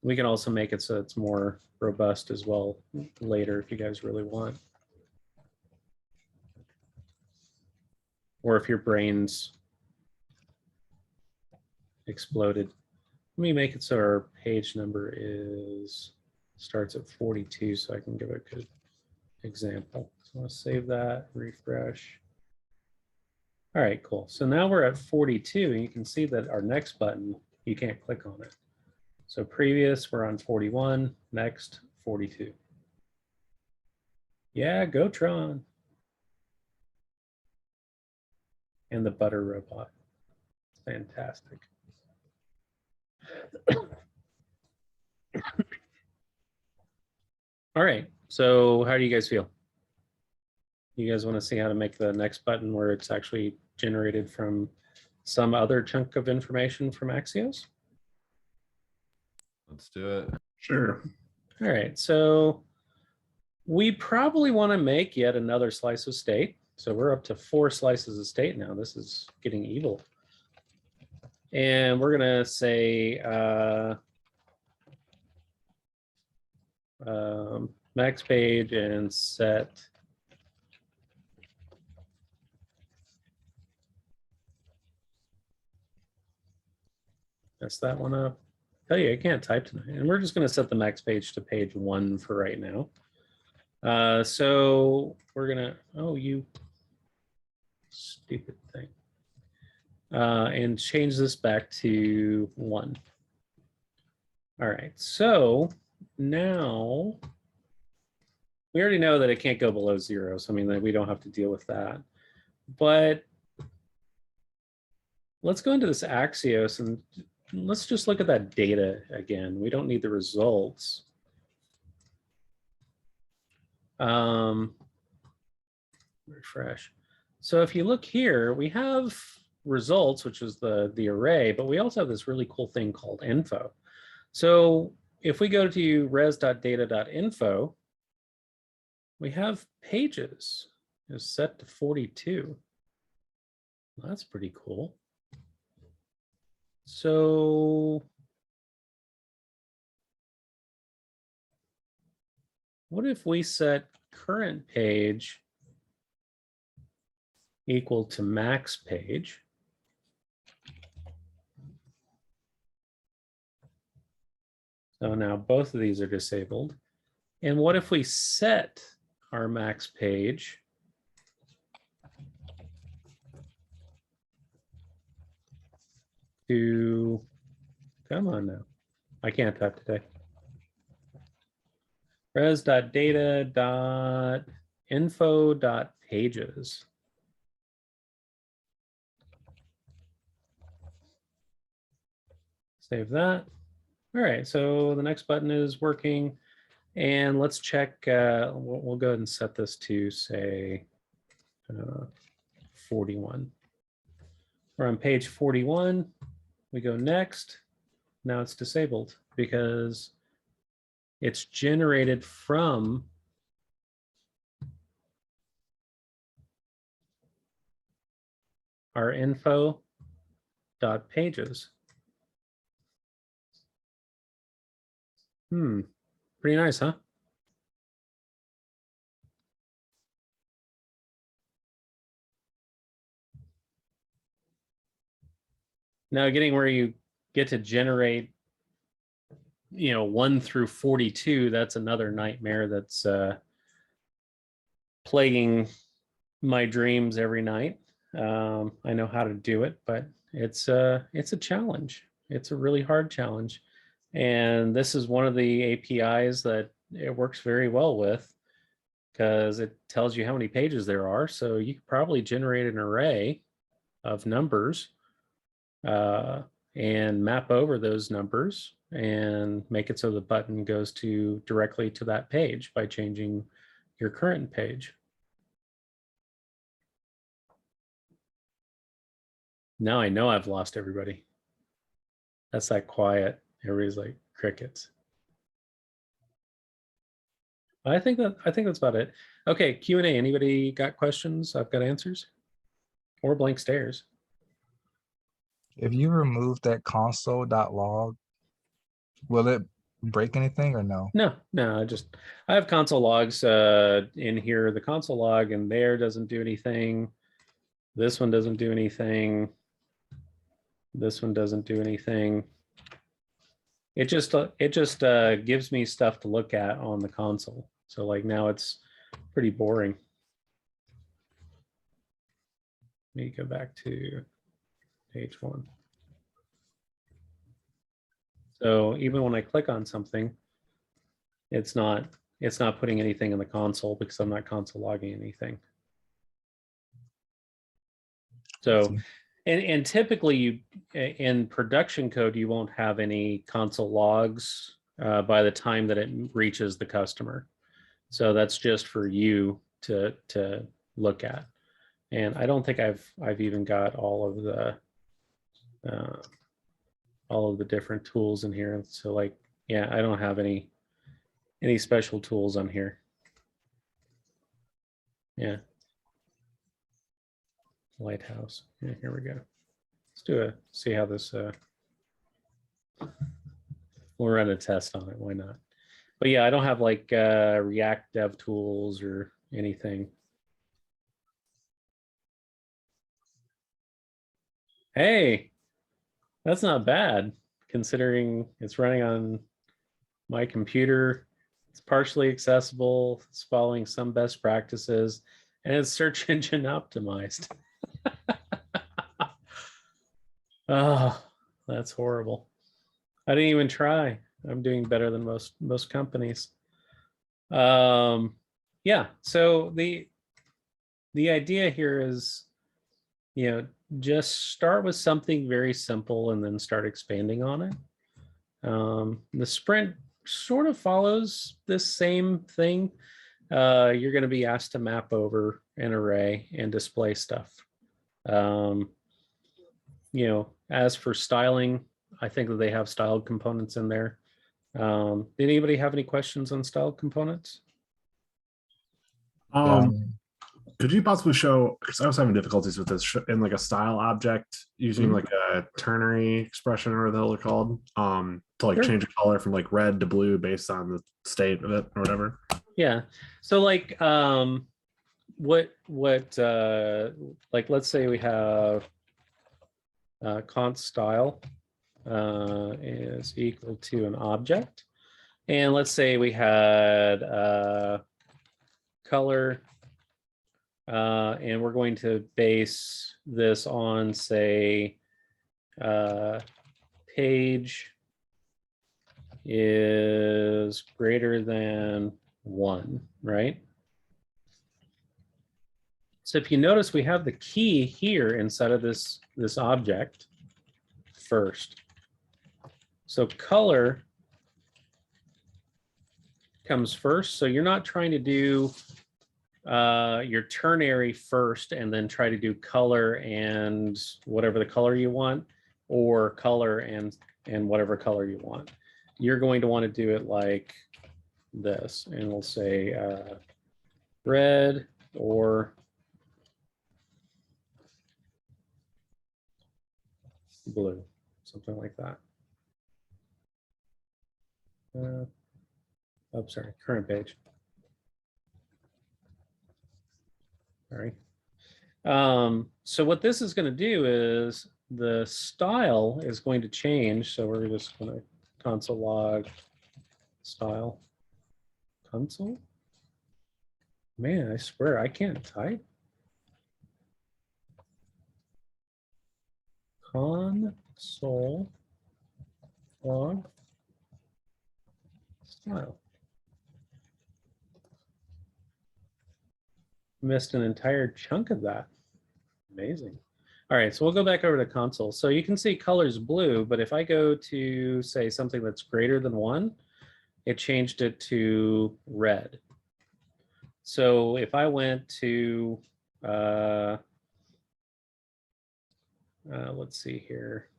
We can also make it so it's more robust as well later if you guys really want. Or if your brain's exploded. Let me make it so our page number starts at 42 so I can give a good example. So I'll save that, refresh. All right, cool. So now we're at 42 and you can see that our next button, you can't click on it. So previous, we're on 41, next 42. Yeah, go Tron. And the butter robot. Fantastic. All right, so how do you guys feel? You guys want to see how to make the next button where it's actually generated from some other chunk of information from Axios?
Let's do it.
Sure.
All right, so we probably want to make yet another slice of state. So we're up to 4 slices of state now. This is getting evil. And we're going to say max page and set mess that one up. Tell you, I can't type tonight. And we're just going to set the max page to page 1 for right now. So we're going to, oh, you stupid thing. And change this back to 1. All right, so now we already know that it can't go below 0. So I mean, we don't have to deal with that. But let's go into this Axios and let's just look at that data again. We don't need the results. Refresh. So if you look here, we have results, which is the array, but we also have this really cool thing called info. So if we go to res.data.info, we have pages is set to 42. That's pretty cool. So what if we set current page equal to max page? So now both of these are disabled. And what if we set our max page to, come on now, I can't type today. res.data.info.pages. Save that. All right, so the next button is working. And let's check, we'll go ahead and set this to say 41. We're on page 41. We go next. Now it's disabled because it's generated from our info.pages. Pretty nice, huh? Now getting where you get to generate, 1 through 42, that's another nightmare that's plaguing my dreams every night. I know how to do it, but it's a challenge. It's a really hard challenge. And this is one of the APIs that it works very well with because it tells you how many pages there are. So you could probably generate an array of numbers and map over those numbers and make it so the button goes directly to that page by changing your current page. Now I know I've lost everybody. That's that quiet. Everybody's like crickets. I think that's about it. Okay, Q&A. Anybody got questions? I've got answers. Or blank stares.
If you remove that console.log, will it break anything or no?
No, I have console logs in here. The console log in there doesn't do anything. This one doesn't do anything. This one doesn't do anything. It just gives me stuff to look at on the console. So like now it's pretty boring. Let me go back to page 1. So even when I click on something, it's not putting anything in the console because I'm not console logging anything. So, and typically you in production code, you won't have any console logs by the time that it reaches the customer. So that's just for you to look at. And I don't think I've even got all of the different tools in here. So like, yeah, I don't have any special tools on here. Yeah. Lighthouse. Yeah, here we go. Let's see how this, we'll run a test on it. Why not? But yeah, I don't have like React dev tools or anything. Hey, that's not bad considering it's running on my computer. It's partially accessible. It's following some best practices and it's search engine optimized. Oh, that's horrible. I didn't even try. I'm doing better than most companies. Yeah, so the idea here is, just start with something very simple and then start expanding on it. The sprint sort of follows this same thing. You're going to be asked to map over an array and display stuff. As for styling, I think that they have styled components in there. Did anybody have any questions on styled components?
Could you possibly show, because I was having difficulties with this, in like a style object using like a ternary expression or whatever the hell they're called, to like change the color from like red to blue based on the state of it or whatever?
Yeah. So like what like let's say we have const style is equal to an object, and let's say we had color, and we're going to base this on, say, page is greater than 1, right? So if you notice, we have the key here inside of this object first. So color comes first. So you're not trying to do your ternary first and then try to do color and whatever the color you want, or color and whatever color you want. You're going to want to do it like this, and we'll say red or blue, something like that. Oh, sorry, current page. Sorry. So what this is going to do is the style is going to change. So we're just going to console log style console. Man, I swear I can't type. Console log style. Missed an entire chunk of that. Amazing. All right, so we'll go back over to console. So you can see color's blue, but if I go to say something that's greater than 1, it changed it to red. So if I went to, let's see here,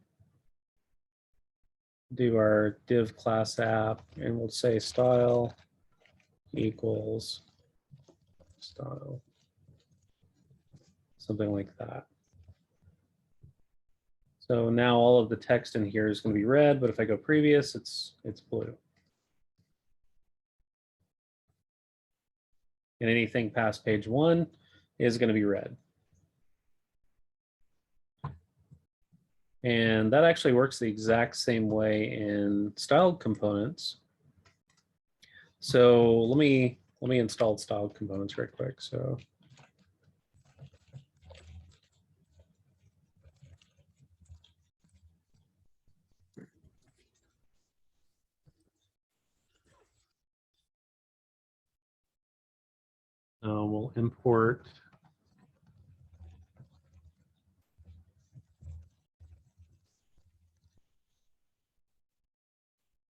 do our div class app, and we'll say style equals style, something like that. So now all of the text in here is going to be red, but if I go previous, it's blue. And anything past page 1 is going to be red. And that actually works the exact same way in styled components. So let me install styled components right quick. So we'll import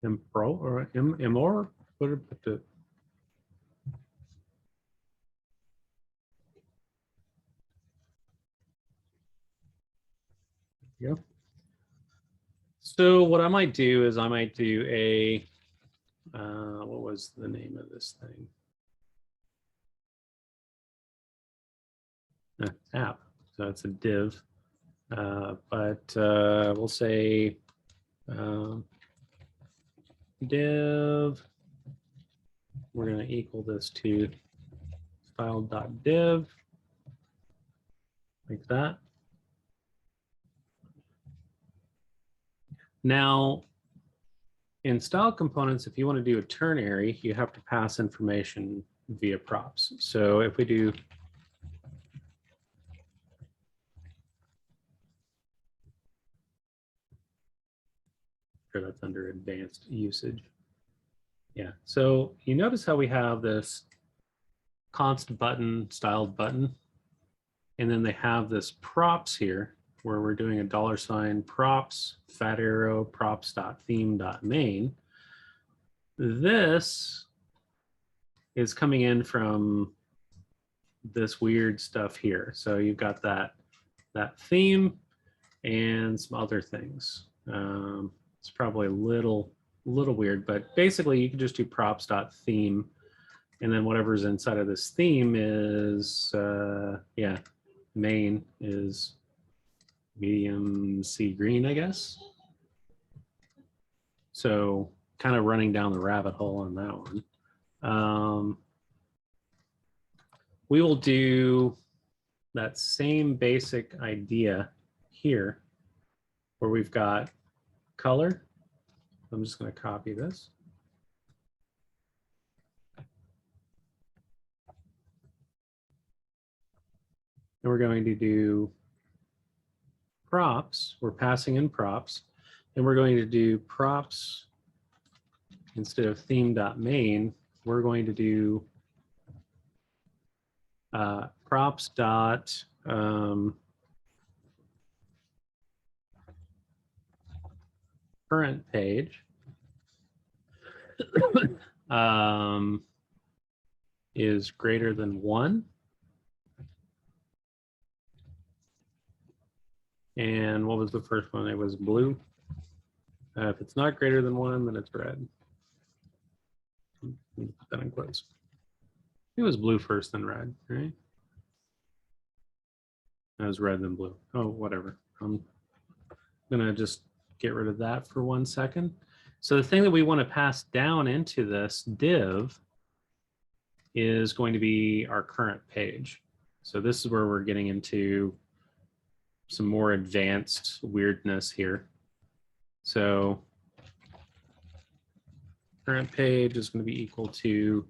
Impro or Imor. What did I put it? Yeah. So what I might do is I might do a what was the name of this thing? App. So it's a div, but we'll say div. We're going to equal this to style.div, like that. Now, in style components, if you want to do a ternary, you have to pass information via props. So if we do sure that's under advanced usage. Yeah, so you notice how we have this const button, styled button, and then they have this props here where we're doing a $, props, fat arrow, props.theme.main. This is coming in from this weird stuff here. So you've got that theme and some other things. It's probably a little weird, but basically you can just do props.theme, and then whatever's inside of this theme is, yeah, main is medium sea green, I guess. So kind of running down the rabbit hole on that one. We will do that same basic idea here where we've got color. I'm just going to copy this. And we're going to do props. We're passing in props. And we're going to do props instead of theme.main. We're going to do props dot current page is greater than 1. And what was the first one? It was blue. If it's not greater than 1, then it's red. Put that in quotes. It was blue first, then red, right? That was red, then blue. Oh, whatever. I'm gonna just get rid of that for 1 second. So the thing that we want to pass down into this div is going to be our current page. So this is where we're getting into some more advanced weirdness here. So current page is going to be equal to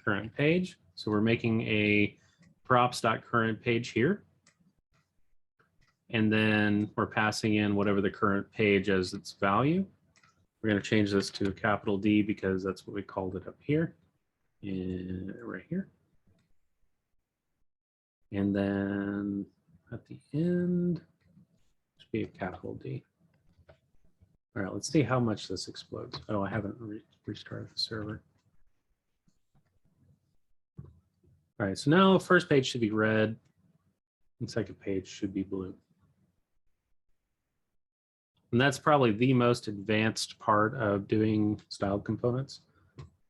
current page. So we're making a props.current page here. And then we're passing in whatever the current page as its value. We're going to change this to a capital D because that's what we called it up here. And right here. And then at the end, should be a capital D. All right, let's see how much this explodes. Oh, I haven't restarted the server. All right, so now first page should be red and second page should be blue. And that's probably the most advanced part of doing styled components.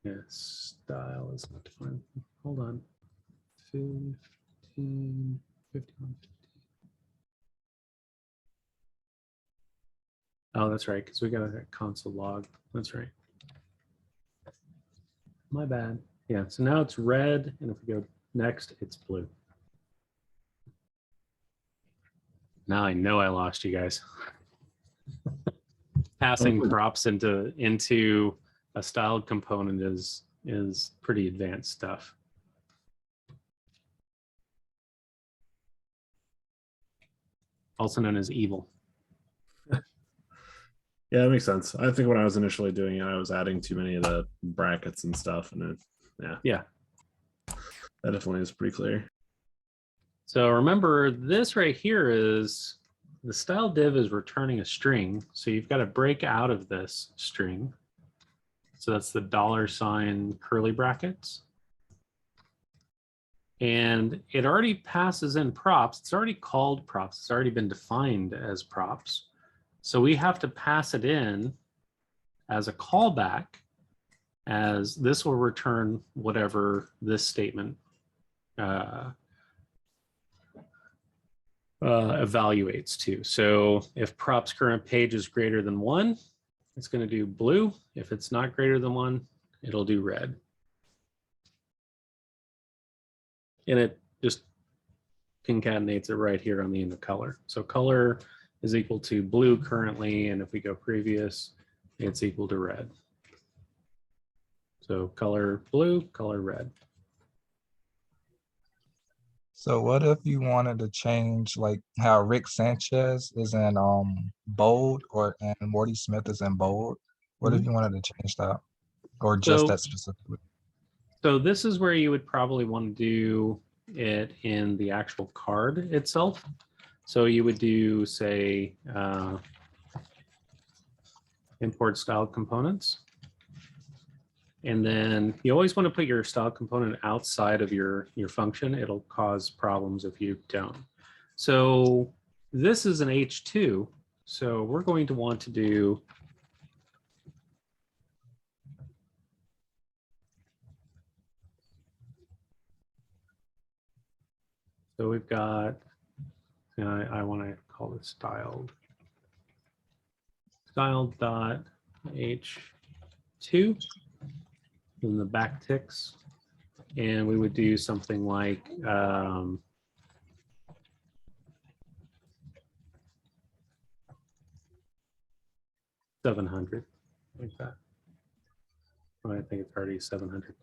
Yeah, style is not defined. Hold on. 15, 51, 15. Oh, that's right, because we got a console log. That's right. My bad. Yeah, so now it's red, and if we go next, it's blue. Now I know I lost you guys. Passing props into a styled component is pretty advanced stuff. Also known as evil.
Yeah, that makes sense. I think when I was initially doing it, I was adding too many of the brackets and stuff, and
Yeah.
That definitely is pretty clear.
So remember, this right here is the style div is returning a string. So you've got to break out of this string. So that's the $ curly brackets. And it already passes in props. It's already called props. It's already been defined as props. So we have to pass it in as a callback, as this will return whatever this statement evaluates to. So if props current page is greater than 1, it's going to do blue. If it's not greater than 1, it'll do red. And it just concatenates it right here on the end of color. So color is equal to blue currently, and if we go previous, it's equal to red. So color blue, color red.
So what if you wanted to change like how Rick Sanchez is in bold and Morty Smith is in bold? What if you wanted to change that? Or just that specifically?
So this is where you would probably want to do it in the actual card itself. So you would do, say, import style components. And then you always want to put your style component outside of your function. It'll cause problems if you don't. So this is an H2. So we're going to want to do so we've got, I want to call this styled dot H2 in the backticks, and we would do something like 700, like that. Oh, I think it's already 700.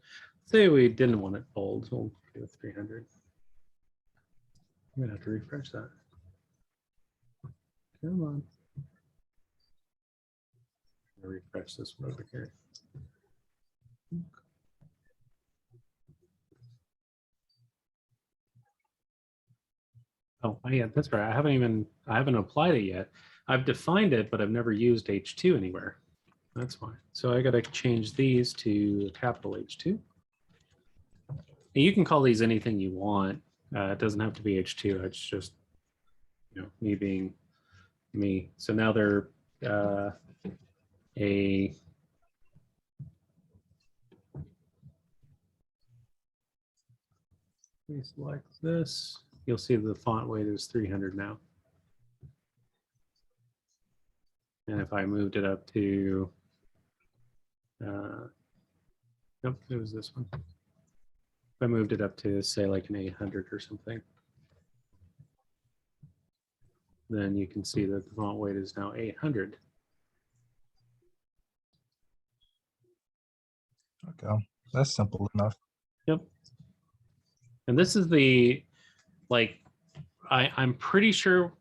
Say we didn't want it bold, so we'll do 300. I'm gonna have to refresh that. Come on. I'm gonna refresh this one over here. Oh yeah, that's right. I haven't applied it yet. I've defined it, but I've never used H2 anywhere. That's fine. So I got to change these to capital H2. And you can call these anything you want. It doesn't have to be H2. It's just, me being me. So now they're a we select this. You'll see the font weight is 300 now. And if I moved it up to, nope, it was this one. If I moved it up to, say, like an 800 or something, then you can see that the font weight is now 800.
Okay, that's simple enough.
Yep. And this is the, like, I'm pretty sure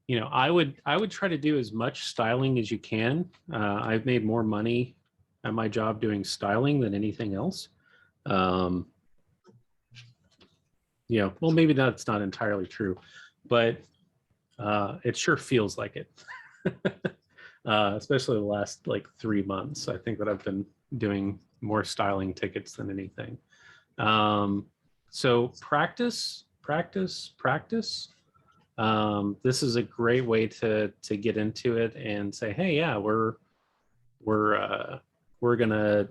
you know, I would try to do as much styling as you can. I've made more money at my job doing styling than anything else. You know, well, maybe that's not entirely true, but it sure feels like it. Especially the last like 3 months. I think that I've been doing more styling tickets than anything. So practice. This is a great way to get into it and say, hey, yeah, we're gonna,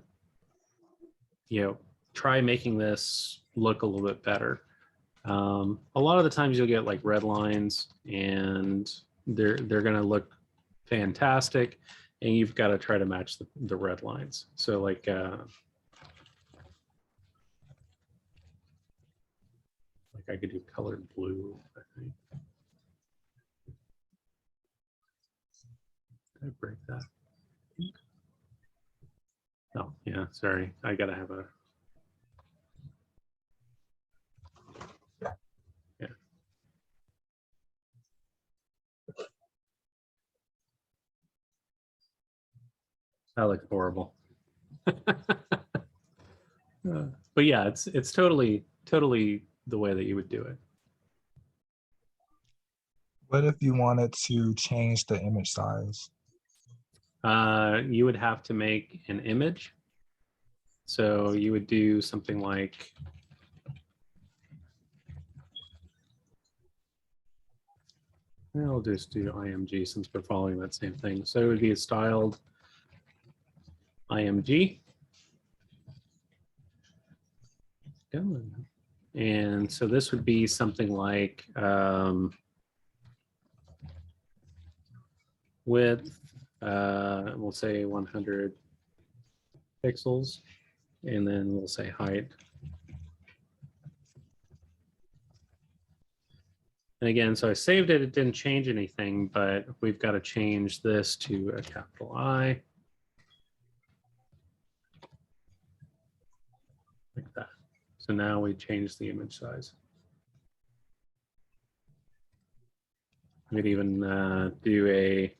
you know, try making this look a little bit better. A lot of the times you'll get like red lines and they're gonna look fantastic, and you've got to try to match the red lines. So like I could do colored blue, I think. Did I break that? Oh, yeah, sorry. I gotta have a, yeah. That looks horrible. But yeah, it's totally the way that you would do it.
What if you wanted to change the image size?
You would have to make an image. So you would do something like, I'll just do IMG since we're following that same thing. So it would be a styled IMG. And so this would be something like width, we'll say 100 pixels, and then we'll say height. And again, so I saved it, it didn't change anything, but we've got to change this to a capital I. Like that. So now we change the image size. We could even do a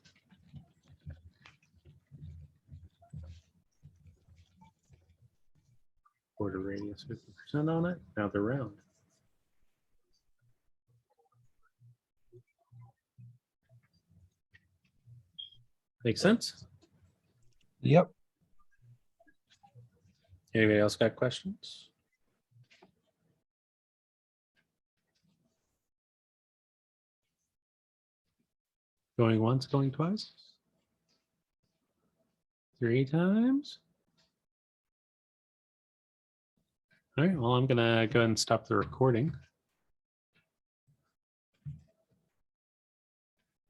border radius 50% on it. Now they're round. Make sense?
Yep.
Anybody else got questions? Going once, going twice? 3 times? All right, well, I'm gonna go ahead and stop the recording.